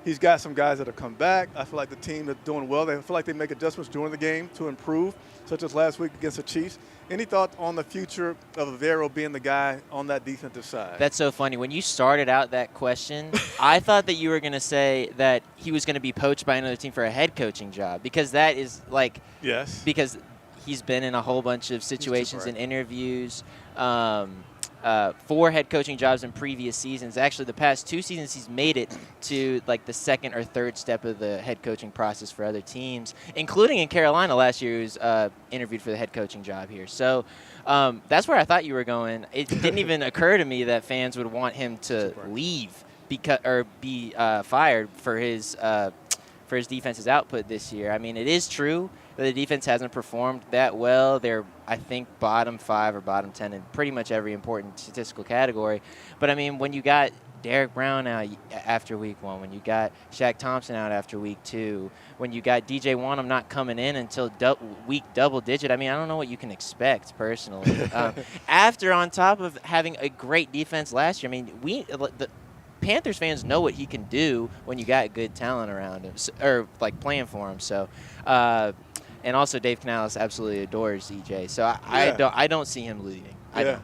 A: he's got some guys that have come back. I feel like the team is doing well. They feel like they make adjustments during the game to improve, such as last week against the Chiefs. Any thoughts on the future of Evero being the guy on that defensive side?
D: That's so funny. When you started out that question, I thought that you were going to say that he was going to be poached by another team for a head coaching job, because that is like –
A: yes.
D: Because he's been in a whole bunch of situations and interviews for head coaching jobs in previous seasons. Actually, the past 2 seasons, he's made it to like the second or third step of the head coaching process for other teams, including in Carolina last year. He was interviewed for the head coaching job here. So that's where I thought you were going. It didn't even occur to me that fans would want him to leave or be fired for his defense's output this year. I mean, it is true that the defense hasn't performed that well. They're, I think, bottom 5 or bottom 10 in pretty much every important statistical category. But, I mean, when you got Derek Brown out after week 1, when you got Shaq Thompson out after week 2, when you got DJ Wanham not coming in until week double digit, I mean, I don't know what you can expect personally. After, on top of having a great defense last year, I mean, the Panthers fans know what he can do when you got good talent around him, or like playing for him. So, and also Dave Canales absolutely adores EJ. So I don't see him leaving. I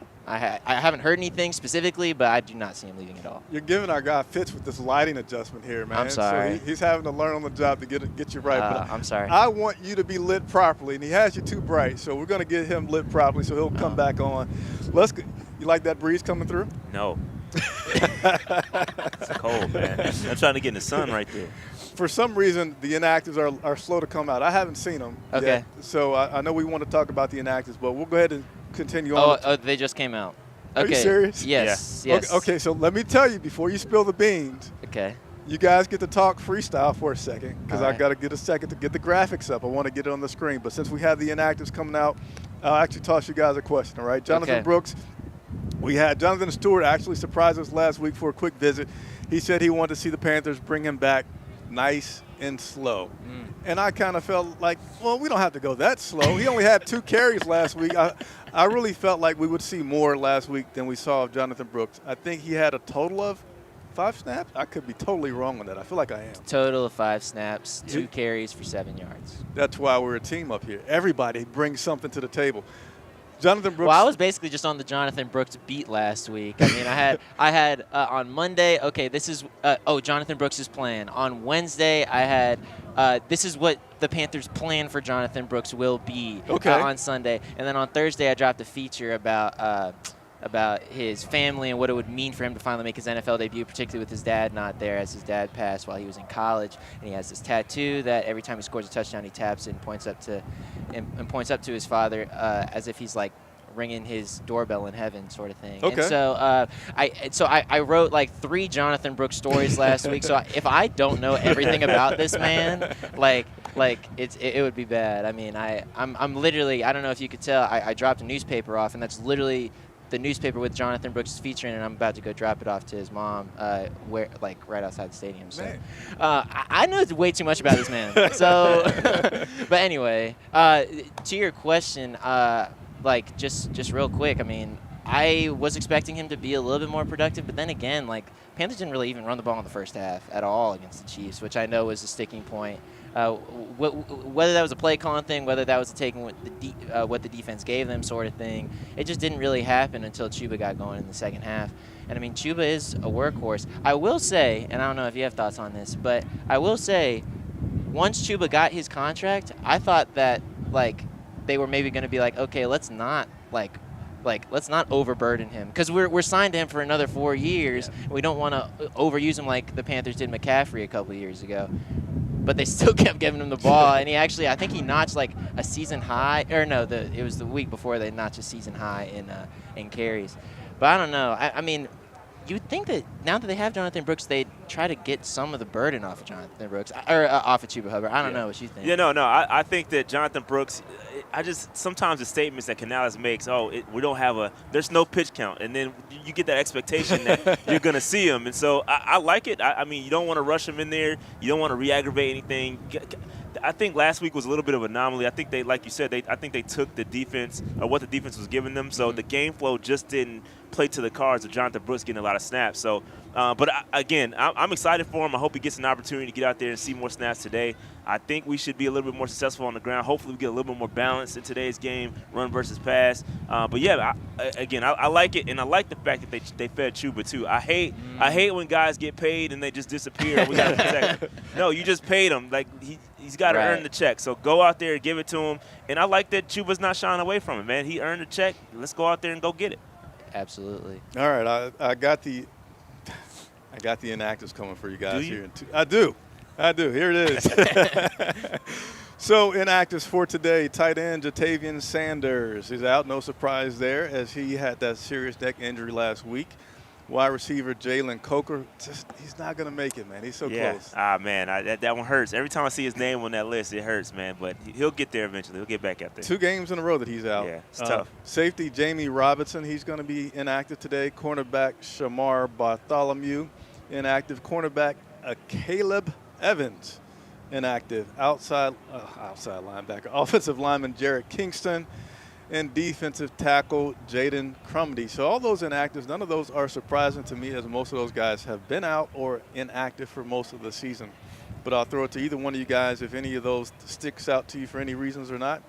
D: haven't heard anything specifically, but I do not see him leaving at all.
A: You're giving our guy fits with this lighting adjustment here, man.
D: I'm sorry.
A: So he's having to learn on the job to get you right. But
D: I'm sorry.
A: I want you to be lit properly, and he has you too bright. So we're going to get him lit properly so he'll come back on. You like that breeze coming through?
B: No. It's cold, man. I'm trying to get in the sun right there.
A: For some reason, the inactives are slow to come out. I haven't seen them yet. So I know we want to talk about the inactives, but we'll go ahead and continue on.
D: Oh, they just came out. Okay.
A: Are you serious?
D: Yes.
B: Yeah.
D: Yes.
A: Okay, so let me tell you before you spill the beans.
D: Okay.
A: You guys get to talk freestyle for a second because
D: All
A: I got to get a second to get the graphics up. I want to get it on the screen. But since we have the inactives coming out, I'll actually toss you guys a question, all right? Jonathan Brooks. We had Jonathan Stewart actually surprise us last week for a quick visit. He said he wanted to see the Panthers bring him back nice and slow. And I kind of felt like, well, we don't have to go that slow. He only had 2 carries last week. I really felt like we would see more last week than we saw of Jonathan Brooks. I think he had a total of 5 snaps. I could be totally wrong on that. I feel like I am.
D: Total of 5 snaps, 2 carries for 7 yards.
A: That's why we're a team up here. Everybody brings something to the table. Jonathan Brooks.
D: Well, I was basically just on the Jonathan Brooks beat last week. I mean, I had on Monday, okay, this is Jonathan Brooks is playing. On Wednesday, I had this is what the Panthers' plan for Jonathan Brooks will be on Sunday. And then on Thursday, I dropped a feature about his family and what it would mean for him to finally make his NFL debut, particularly with his dad not there, as his dad passed while he was in college. And he has this tattoo that every time he scores a touchdown, he taps it and points up to his father as if he's like ringing his doorbell in heaven, sort of thing.
A: Okay.
D: And so I wrote like 3 Jonathan Brooks stories last week. So if I don't know everything about this man, it would be bad. I mean, I'm literally, I don't know if you could tell, I dropped a newspaper off, and that's literally the newspaper with Jonathan Brooks' feature in it. I'm about to go drop it off to his mom, right outside the stadium. So I know way too much about this man. So, but anyway, to your question, just real quick. I mean, I was expecting him to be a little bit more productive, but then again, Panthers didn't really even run the ball in the first half at all against the Chiefs, which I know was a sticking point. Whether that was a play calling thing, whether that was taking what the defense gave them sort of thing, it just didn't really happen until Chuba got going in the second half. And I mean, Chuba is a workhorse. I will say, and I don't know if you have thoughts on this, but I will say, once Chuba got his contract, I thought that they were maybe going to be okay, let's not overburden him, because we're signed to him for another 4 years. Yeah. And we don't want to overuse him like the Panthers did McCaffrey a couple of years ago. But they still kept giving him the ball, and I think he notched a season high, or no, it was the week before they notched a season high in carries. But I don't know. I mean, you would think that now that they have Jonathan Brooks, they'd try to get some of the burden off of Jonathan Brooks, or off of Chuba Hubbard. I don't know what you think.
B: Yeah, no. I think that Jonathan Brooks, sometimes the statements that Canales makes, we don't have there's no pitch count. And then you get that expectation that you're going to see him. And so I like it. I mean, you don't want to rush him in there. You don't want to re-aggravate anything. I think last week was a little bit of an anomaly. I think like you said, I think they took the defense, or what the defense was giving them. So the game flow just didn't play to the cards of Jonathan Brooks getting a lot of snaps. So, I'm excited for him. I hope he gets an opportunity to get out there and see more snaps today. I think we should be a little bit more successful on the ground. Hopefully we get a little bit more balance in today's game, run versus pass. I like it, and I like the fact that they fed Chuba too. I hate when guys get paid and they just disappear. We got to protect him. No, you just paid him. He's got to earn the check. So go out there and give it to him. And I like that Chuba's not shying away from it, man. He earned the check. Let's go out there and go get it.
D: Absolutely.
A: All right, I got the inactives coming for you guys here. I do. Here it is. So inactives for today: tight end Jatavian Sanders. He's out, no surprise there, as he had that serious neck injury last week. Wide receiver Jalen Coker, he's not going to make it, man. He's so close.
B: Man, that one hurts. Every time I see his name on that list, it hurts, man. But he'll get there eventually. He'll get back out there.
A: 2 games in a row that he's out.
B: Yeah, it's tough.
A: Safety Jamie Robinson, he's going to be inactive today. Cornerback Shamar Bartholomew, inactive. Cornerback Caleb Evans, inactive. Outside linebacker. Offensive lineman Jarrett Kingston. And defensive tackle Jaden Crumdy. So all those inactives, none of those are surprising to me, as most of those guys have been out or inactive for most of the season. But I'll throw it to either one of you guys if any of those sticks out to you for any reasons or not.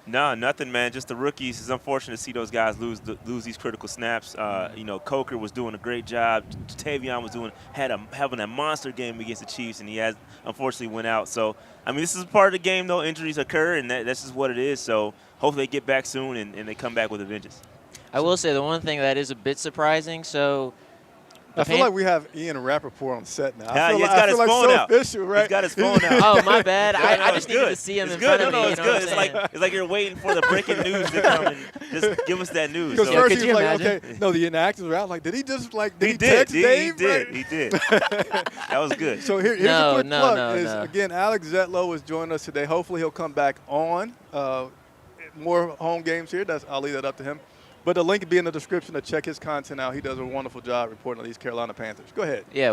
B: No, nothing, man. Just the rookies. It's unfortunate to see those guys lose these critical snaps. Coker was doing a great job. Jatavian was having a monster game against the Chiefs, and he has unfortunately went out. So, I mean, this is part of the game, though. Injuries occur, and that's just what it is. So, hopefully they get back soon and they come back with a vengeance.
D: I will say the one thing that is a bit surprising,
A: I feel like we have Ian Rappaport on set now.
B: He's got his phone out.
A: Official, right?
B: He's got his phone out.
D: Oh, my bad. I just needed to see him in front of me.
B: It's good. It's like you're waiting for the breaking news to come and just give us that news.
A: Because first he was like, okay, no, the inactives are out. Like, did he just did he text Dave?
B: He did. That was good.
A: So here's a quick plug. Again, Alex Zietlow is joining us today. Hopefully he'll come back on. More home games here. I'll leave that up to him. But the link will be in the description to check his content out. He does a wonderful job reporting on these Carolina Panthers. Go ahead.
D: Yeah,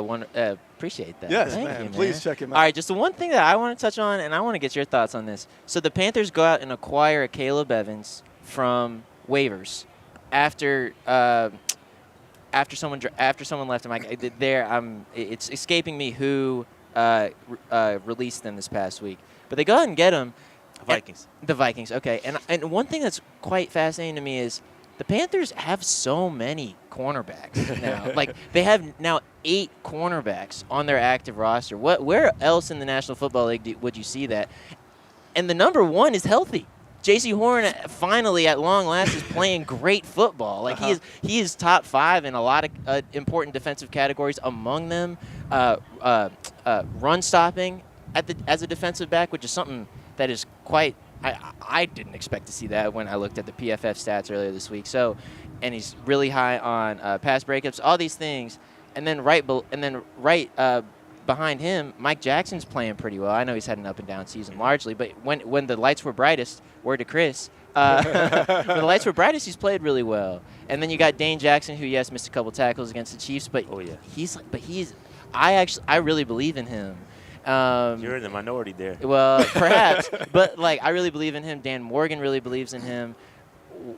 D: appreciate that.
A: Yes,
D: Thank
A: man.
D: you,
A: Please check him out.
D: All right, just the one thing that I want to touch on, and I want to get your thoughts on this. So the Panthers go out and acquire a Caleb Evans from waivers after someone left him. It's escaping me who released them this past week. But they go out and get him. The Vikings, okay. And one thing that's quite fascinating to me is the Panthers have so many cornerbacks now. They have now 8 cornerbacks on their active roster. Where else in the National Football League would you see that? And the number 1 is healthy. J.C. Horn finally, at long last, is playing great football. He is top 5 in a lot of important defensive categories. Among them, run stopping as a defensive back, which is something that is quite. I didn't expect to see that when I looked at the PFF stats earlier this week. So, and he's really high on pass breakups, all these things, and then behind him, Mike Jackson's playing pretty well. I know he's had an up and down season largely, but when the lights were brightest, word to Chris, when the lights were brightest, he's played really well. And then you got Dane Jackson, who yes missed a couple tackles against the Chiefs, but I really believe in him.
B: You're in the minority there.
D: Well, perhaps, but like I really believe in him. Dan Morgan really believes in him.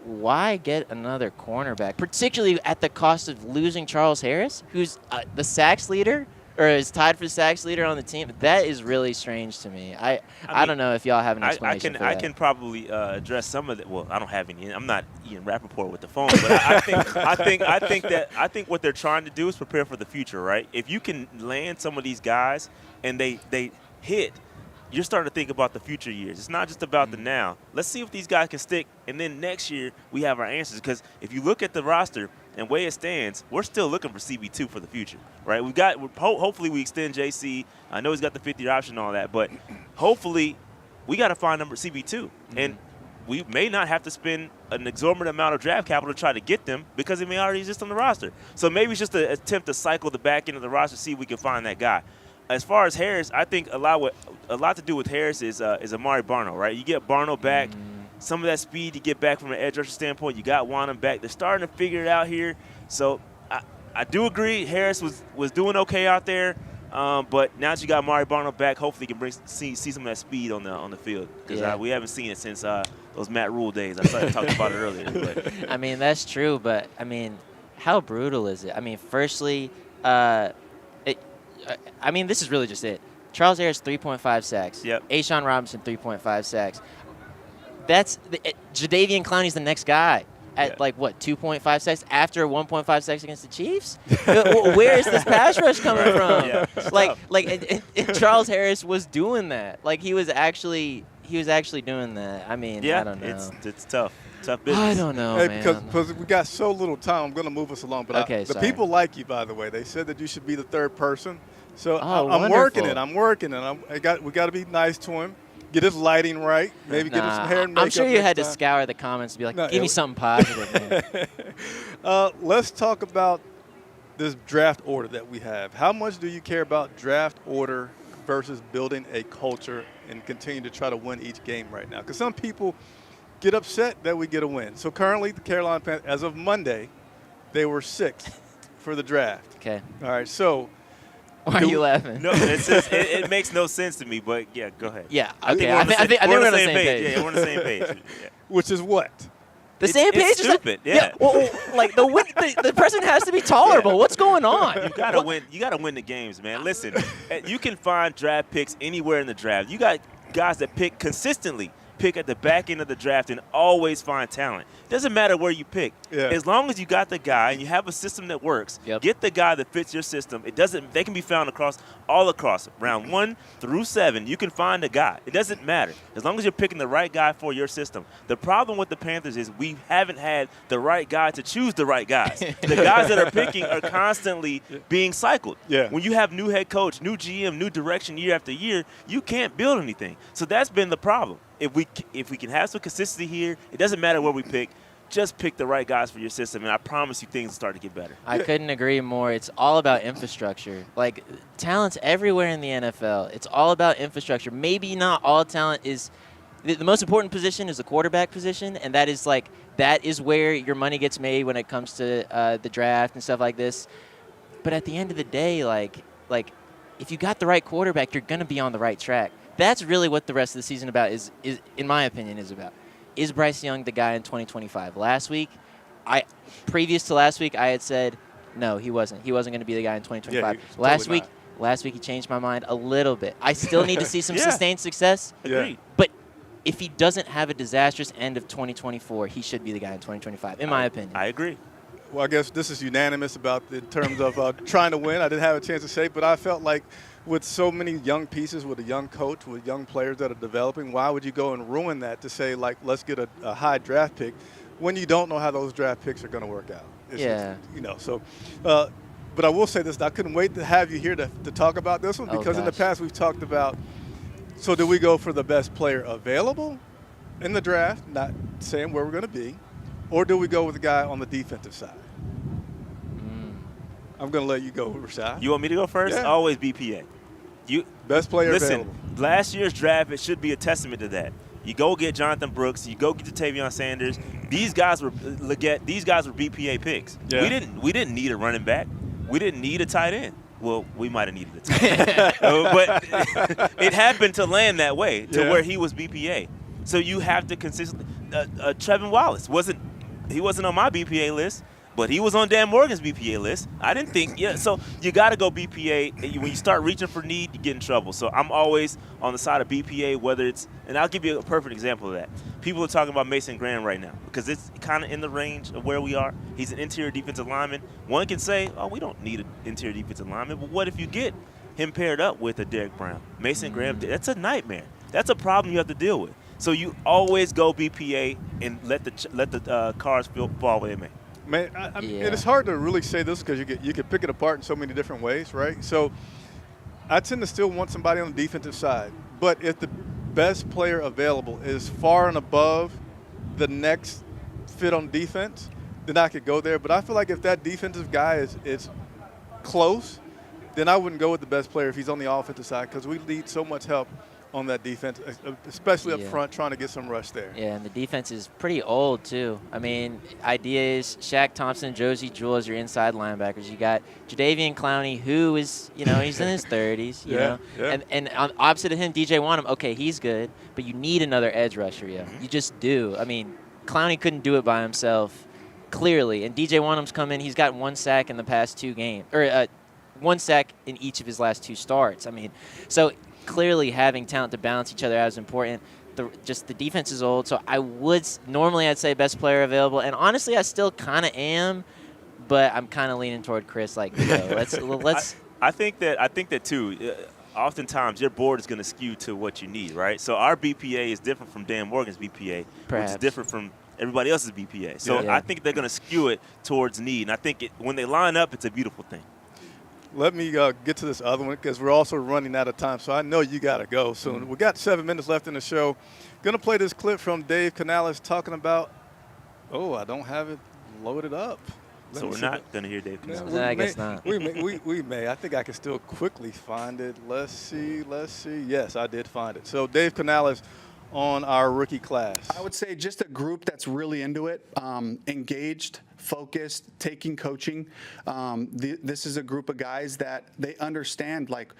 D: Why get another cornerback, particularly at the cost of losing Charles Harris, who's the sacks leader or is tied for sacks leader on the team? That is really strange to me. I don't know if y'all have an explanation for that.
B: I can probably address some of it. Well, I don't have any. I'm not Ian Rappaport with the phone, but I think what they're trying to do is prepare for the future, right? If you can land some of these guys and they hit, you're starting to think about the future years. It's not just about the now. Let's see if these guys can stick, and then next year we have our answers. Because if you look at the roster and way it stands, we're still looking for CB2 for the future, right? Hopefully we extend JC. I know he's got the 50-year option and all that, but hopefully we got to find number CB2. And we may not have to spend an exorbitant amount of draft capital to try to get them because it may already exist on the roster. So maybe it's just an attempt to cycle the back end of the roster, see if we can find that guy. As far as Harris, I think a lot to do with Harris is Amari Barno, right? You get Barno back, some of that speed you get back from an edge rusher standpoint. You got Wanham back. They're starting to figure it out here. So I do agree Harris was doing okay out there, but now that you got Amari Barno back, hopefully you can see some of that speed on the field because we haven't seen it since those Matt Rule days. I talked about it earlier. But.
D: I mean, that's true, but I mean, how brutal is it? I mean, firstly, this is really just it. Charles Harris, 3.5 sacks.
B: Yep.
D: A'Shawn Robinson, 3.5 sacks. Jadeveon Clowney's the next guy at 2.5 sacks after 1.5 sacks against the Chiefs? Where is this pass rush coming from?
B: Yeah.
D: And Charles Harris was doing that. Like he was actually doing that. I mean, I don't know.
B: It's tough. Tough business.
D: I don't know, man.
A: Because we got so little time, I'm going to move us along. But the people like you, by the way. They said that you should be the third person. So I'm working it. We got to be nice to him. Get his lighting right. Maybe get him some hair and makeup.
D: I'm sure you had to scour the comments and be like, give me something positive, man.
A: Let's talk about this draft order that we have. How much do you care about draft order versus building a culture and continue to try to win each game right now? Because some people get upset that we get a win. So currently, the Carolina Panthers, as of Monday, they were 6th for the draft.
D: Okay.
A: All right, so.
D: Why are you laughing?
B: No, it makes no sense to me, but yeah, go ahead.
D: Yeah,
B: I think we're on the same page. Yeah, we're on the same page. Yeah.
A: Which is what?
D: The same page?
B: It's stupid, yeah.
D: Well, like the president has to be tolerable. What's going on?
B: You gotta win. You gotta win the games, man. Listen, you can find draft picks anywhere in the draft. You got guys that pick at the back end of the draft and always find talent. Doesn't matter where you pick.
A: Yeah.
B: As long as you got the guy and you have a system that works, get the guy that fits your system. They can be found all across round 1 through 7. You can find a guy. It doesn't matter. As long as you're picking the right guy for your system. The problem with the Panthers is we haven't had the right guy to choose the right guys. The guys that are picking are constantly being cycled.
A: Yeah.
B: When you have new head coach, new GM, new direction year after year, you can't build anything. So that's been the problem. If we can have some consistency here, it doesn't matter where we pick. Just pick the right guys for your system, and I promise you things will start to get better.
D: I couldn't agree more. It's all about infrastructure. Like, talent's everywhere in the NFL. It's all about infrastructure. Maybe not all talent is – the most important position is the quarterback position, and that is where your money gets made when it comes to the draft and stuff like this. But at the end of the day, like if you got the right quarterback, you're going to be on the right track. That's really what the rest of the season is in my opinion, is about. Is Bryce Young the guy in 2025? Previous to last week, I had said, no, he wasn't. He wasn't going to be the guy in 2025.
A: Yeah,
D: last week he changed my mind a little bit. I still need to see some sustained success.
B: Agreed.
D: But if he doesn't have a disastrous end of 2024, he should be the guy in 2025, in my opinion.
B: I agree.
A: Well, I guess this is unanimous in terms of trying to win. I didn't have a chance to say, but I felt like with so many young pieces, with a young coach, with young players that are developing, why would you go and ruin that to say, like, let's get a high draft pick when you don't know how those draft picks are going to work out? But I will say this. I couldn't wait to have you here to talk about this one because in the past we've talked about, so do we go for the best player available in the draft, not saying where we're going to be, or do we go with the guy on the defensive side? I'm going to let you go, Rashad.
B: You want me to go first?
A: Yeah.
B: Always BPA.
A: Best player
B: listen,
A: available.
B: last year's draft, it should be a testament to that. You go get Jonathan Brooks. You go get Jatavion Sanders. These guys were BPA picks.
A: Yeah.
B: We didn't need a running back. We didn't need a tight end. Well, we might have needed a tight end. But it happened to land that way to where he was BPA. So you have to consistently Trevin Wallace wasn't on my BPA list, but he was on Dan Morgan's BPA list. I didn't think, so you got to go BPA. When you start reaching for need, you get in trouble. So I'm always on the side of BPA, whether it's, and I'll give you a perfect example of that. People are talking about Mason Graham right now because it's kind of in the range of where we are. He's an interior defensive lineman. One can say, oh, we don't need an interior defensive lineman, but what if you get him paired up with a Derek Brown? Mason Graham, that's a nightmare. That's a problem you have to deal with. So you always go BPA and let the cards fall where they may.
A: Man, and it's hard to really say this because you can pick it apart in so many different ways, right? So I tend to still want somebody on the defensive side. But if the best player available is far and above the next fit on defense, then I could go there. But I feel like if that defensive guy is close, then I wouldn't go with the best player if he's on the offensive side because we need so much help on that defense, especially up front, trying to get some rush there.
D: Yeah, and the defense is pretty old, too. I mean, idea is Shaq Thompson, Josie Jewell as your inside linebackers. You got Jadeveon Clowney, who is, he's in his 30s, you know. Yeah. And on opposite of him, DJ Wanham, okay, he's good, but you need another edge rusher, You just do. I mean, Clowney couldn't do it by himself, clearly. And DJ Wanham's come in. He's got 1 sack in the past 2 games, or 1 sack in each of his last 2 starts. I mean, so – clearly having talent to balance each other out is important. The defense is old, so I'd say best player available, and honestly, I still kind of am, but I'm kind of leaning toward Chris. Like, let's.
B: I think that too. Oftentimes, your board is going to skew to what you need, right? So our BPA is different from Dan Morgan's BPA, which is different from everybody else's BPA. So I think they're going to skew it towards need, and I think when they line up, it's a beautiful thing.
A: Let me get to this other one because we're also running out of time, so I know you got to go soon. We got 7 minutes left in the show. Going to play this clip from Dave Canales talking about – I don't have it loaded up.
B: So we're not going to hear Dave Canales.
D: I guess not.
A: We may. I think I can still quickly find it. Let's see. Yes, I did find it. So Dave Canales on our rookie class.
C: I would say just a group that's really into it, engaged, focused, taking coaching. This is a group of guys that they understand, like,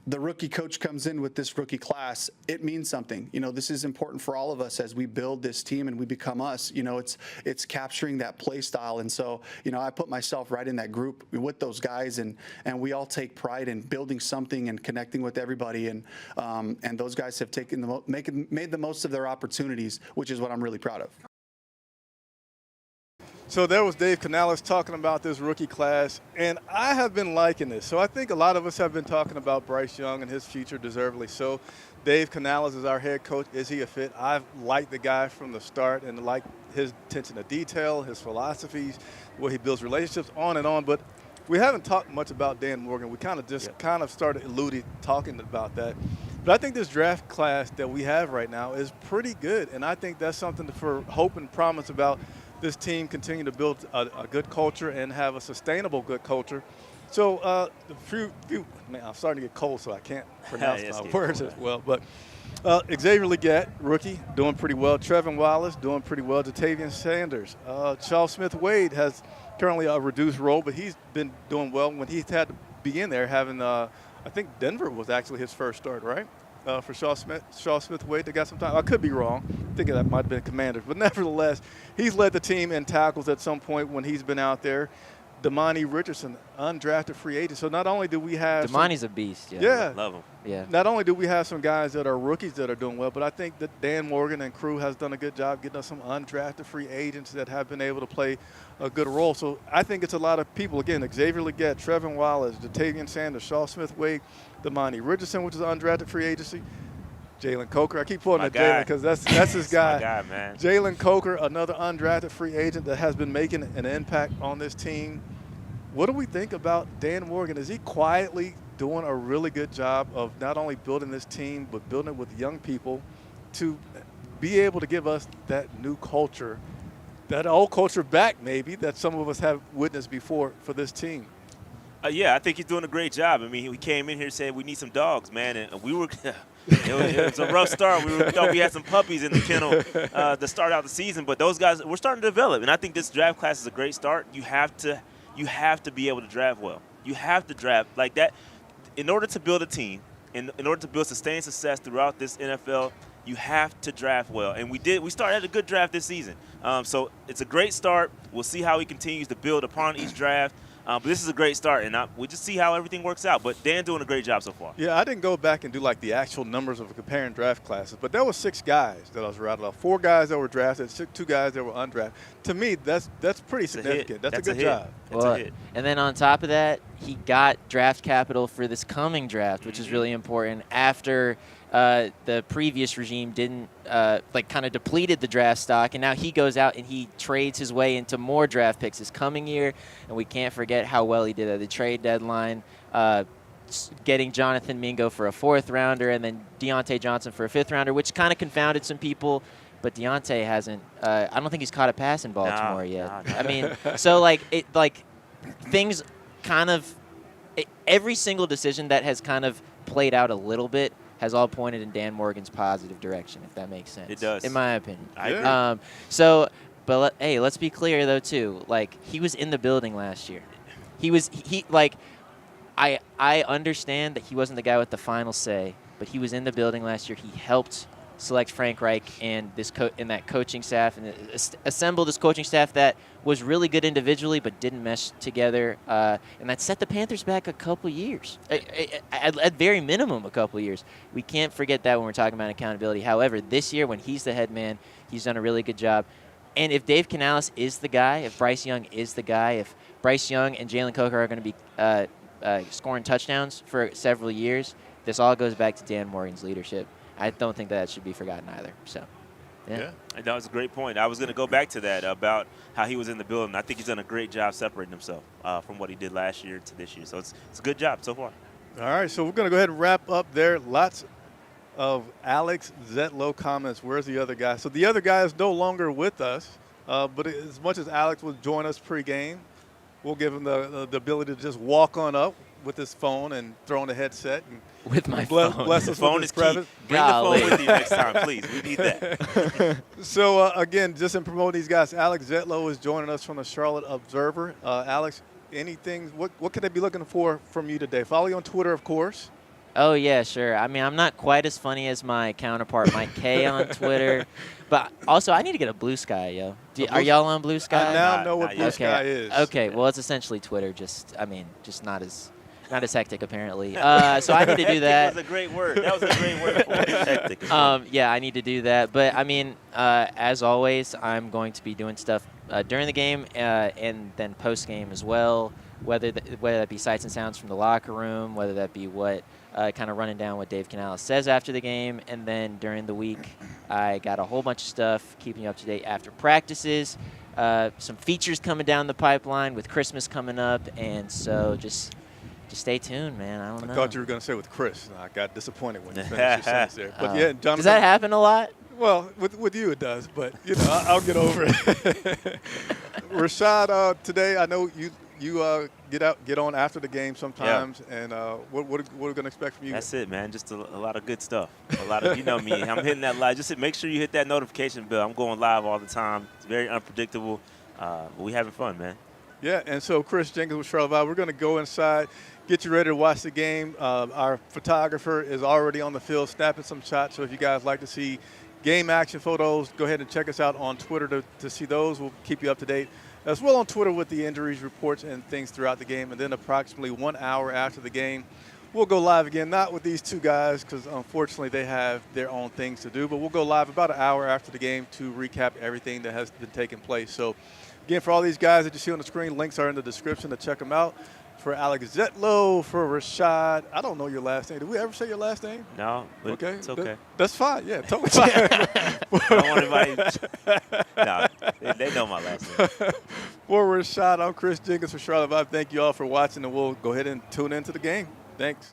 C: the rookie coach comes in with this rookie class, it means something. This is important for all of us as we build this team and we become us. It's capturing that play style. And so, I put myself right in that group with those guys, and we all take pride in building something and connecting with everybody. And those guys have made the most of their opportunities, which is what I'm really proud of.
A: So there was Dave Canales talking about this rookie class, and I have been liking this. So I think a lot of us have been talking about Bryce Young and his future, deservedly so. Dave Canales is our head coach. Is he a fit? I've liked the guy from the start and like his attention to detail, his philosophies, the way he builds relationships, on and on. But we haven't talked much about Dan Morgan. We kind of started talking about that. But I think this draft class that we have right now is pretty good, and I think that's something for hope and promise about this team continue to build a good culture and have a sustainable good culture. So I'm starting to get cold, so I can't pronounce my words as well. But Xavier Legette, rookie, doing pretty well. Trevin Wallace, doing pretty well. Jatavion Sanders. Charles Smith-Wade has currently a reduced role, but he's been doing well when he's had to be in there having I think Denver was actually his first start, right? For Shaw Smith-Wade, they got some time. I could be wrong. I think that might have been Commanders. But nevertheless, he's led the team in tackles at some point when he's been out there. Damani Richardson, undrafted free agent. So not only do we have
D: Damani's a beast.
A: Yeah.
B: Love him.
D: Yeah.
A: Not only do we have some guys that are rookies that are doing well, but I think that Dan Morgan and crew has done a good job getting us some undrafted free agents that have been able to play a good role. So I think it's a lot of people. Again, Xavier Legette, Trevin Wallace, Jatavion Sanders, Shaw Smith-Wade, Damani Richardson, which is an undrafted free agency. Jalen Coker. I keep pulling at Jalen because that's his guy.
B: My guy, man.
A: Jalen Coker, another undrafted free agent that has been making an impact on this team. What do we think about Dan Morgan? Is he quietly doing a really good job of not only building this team, but building it with young people to be able to give us that new culture, that old culture back maybe, that some of us have witnessed before for this team?
B: Yeah, I think he's doing a great job. I mean, we came in here saying we need some dogs, man, and we were it was a rough start. We thought we had some puppies in the kennel to start out the season, but those guys we're starting to develop, and I think this draft class is a great start. You have to be able to draft well. You have to draft like that in order to build a team, in order to build sustained success throughout this NFL. You have to draft well, and we did. We started a good draft this season, so it's a great start. We'll see how he continues to build upon each draft. But this is a great start, and we'll just see how everything works out. But Dan doing a great job so far.
A: Yeah, I didn't go back and do like the actual numbers of comparing draft classes, but there were 6 guys that I was rattled off. 4 guys that were drafted, 2 guys that were undrafted. To me, that's pretty significant. That's a good job.
B: It's a hit.
D: And then on top of that, he got draft capital for this coming draft, which is really important after the previous regime didn't kind of depleted the draft stock, and now he goes out and he trades his way into more draft picks this coming year. And we can't forget how well he did at the trade deadline, getting Jonathan Mingo for a 4th rounder and then Deontay Johnson for a 5th rounder, which kind of confounded some people. But Deontay hasn't. I don't think he's caught a pass in Baltimore yet.
B: No.
D: I mean, so things kind of every single decision that has kind of played out a little bit has all pointed in Dan Morgan's positive direction, if that makes sense.
B: It does.
D: In my opinion.
B: I agree.
D: Let's be clear, though, too. Like, he was in the building last year. I understand that he wasn't the guy with the final say, but he was in the building last year. He helped select Frank Reich and that coaching staff and assemble this coaching staff that was really good individually but didn't mesh together, and that set the Panthers back a couple years, at very minimum a couple years. We can't forget that when we're talking about accountability. However, this year when he's the head man, he's done a really good job. And if Dave Canales is the guy, if Bryce Young is the guy, if Bryce Young and Jalen Coker are going to be scoring touchdowns for several years, this all goes back to Dan Morgan's leadership. I don't think that should be forgotten either. So, yeah.
B: That was a great point. I was going to go back to that about how he was in the building. I think he's done a great job separating himself from what he did last year to this year. So it's a good job so far.
A: All right, so we're going to go ahead and wrap up there. Lots of Alex Zietlow comments. Where's the other guy? So the other guy is no longer with us, but as much as Alex will join us pregame, we'll give him the ability to just walk on up with his phone and throw on a headset and
D: with my phone.
A: Bless us
B: phone
A: with
B: is
A: his presence.
B: Bring the phone with you next time, please. We need that.
A: So, again, just in promoting these guys, Alex Zietlow is joining us from the Charlotte Observer. Alex, anything, what can they be looking for from you today? Follow you on Twitter, of course.
D: Oh, yeah, sure. I mean, I'm not quite as funny as my counterpart, Mike K, on Twitter. But also, I need to get a Blue Sky, yo. Are y'all on Blue Sky?
A: I now know what Blue Sky is.
D: Okay, well, it's essentially Twitter, just not as hectic, apparently. So I need to do that.
B: That was a great word. That was a great word for it. Hectic.
D: Yeah, I need to do that. But, I mean, as always, I'm going to be doing stuff during the game and then post-game as well, whether that be sights and sounds from the locker room, whether that be what kind of running down what Dave Canales says after the game. And then during the week, I got a whole bunch of stuff keeping you up to date after practices, some features coming down the pipeline with Christmas coming up. And so just stay tuned, man. I don't know.
A: I thought you were going to say with Chris. I got disappointed when you finished your sentence there. But yeah, Jonathan,
D: does that happen a lot?
A: Well, with you it does, but I'll get over it. Rashad, today I know you get on after the game sometimes, and what are we going to expect from you?
B: That's it, man. Just a lot of good stuff. A lot of, me. I'm hitting that live. Just make sure you hit that notification bell. I'm going live all the time. It's very unpredictable. But we having fun, man.
A: Yeah, and so Chris Jenkins with Charlotte Vibe, we're going to go inside, get you ready to watch the game. Our photographer is already on the field snapping some shots, so if you guys like to see game action photos, go ahead and check us out on Twitter to see those. We'll keep you up to date as well on Twitter with the injuries reports and things throughout the game. And then approximately 1 hour after the game, we'll go live again, not with these two guys because unfortunately they have their own things to do, but we'll go live about an hour after the game to recap everything that has been taking place. So again, for all these guys that you see on the screen, links are in the description to check them out. For Alex Zietlow, for Rashad, I don't know your last name. Did we ever say your last name?
B: No.
A: Okay.
B: It's okay.
A: That's fine. Yeah, totally fine.
B: I don't want anybody. No, they know my last name.
A: For Rashad, I'm Chris Jenkins for Charlotte Vibe. Thank you all for watching, and we'll go ahead and tune into the game. Thanks.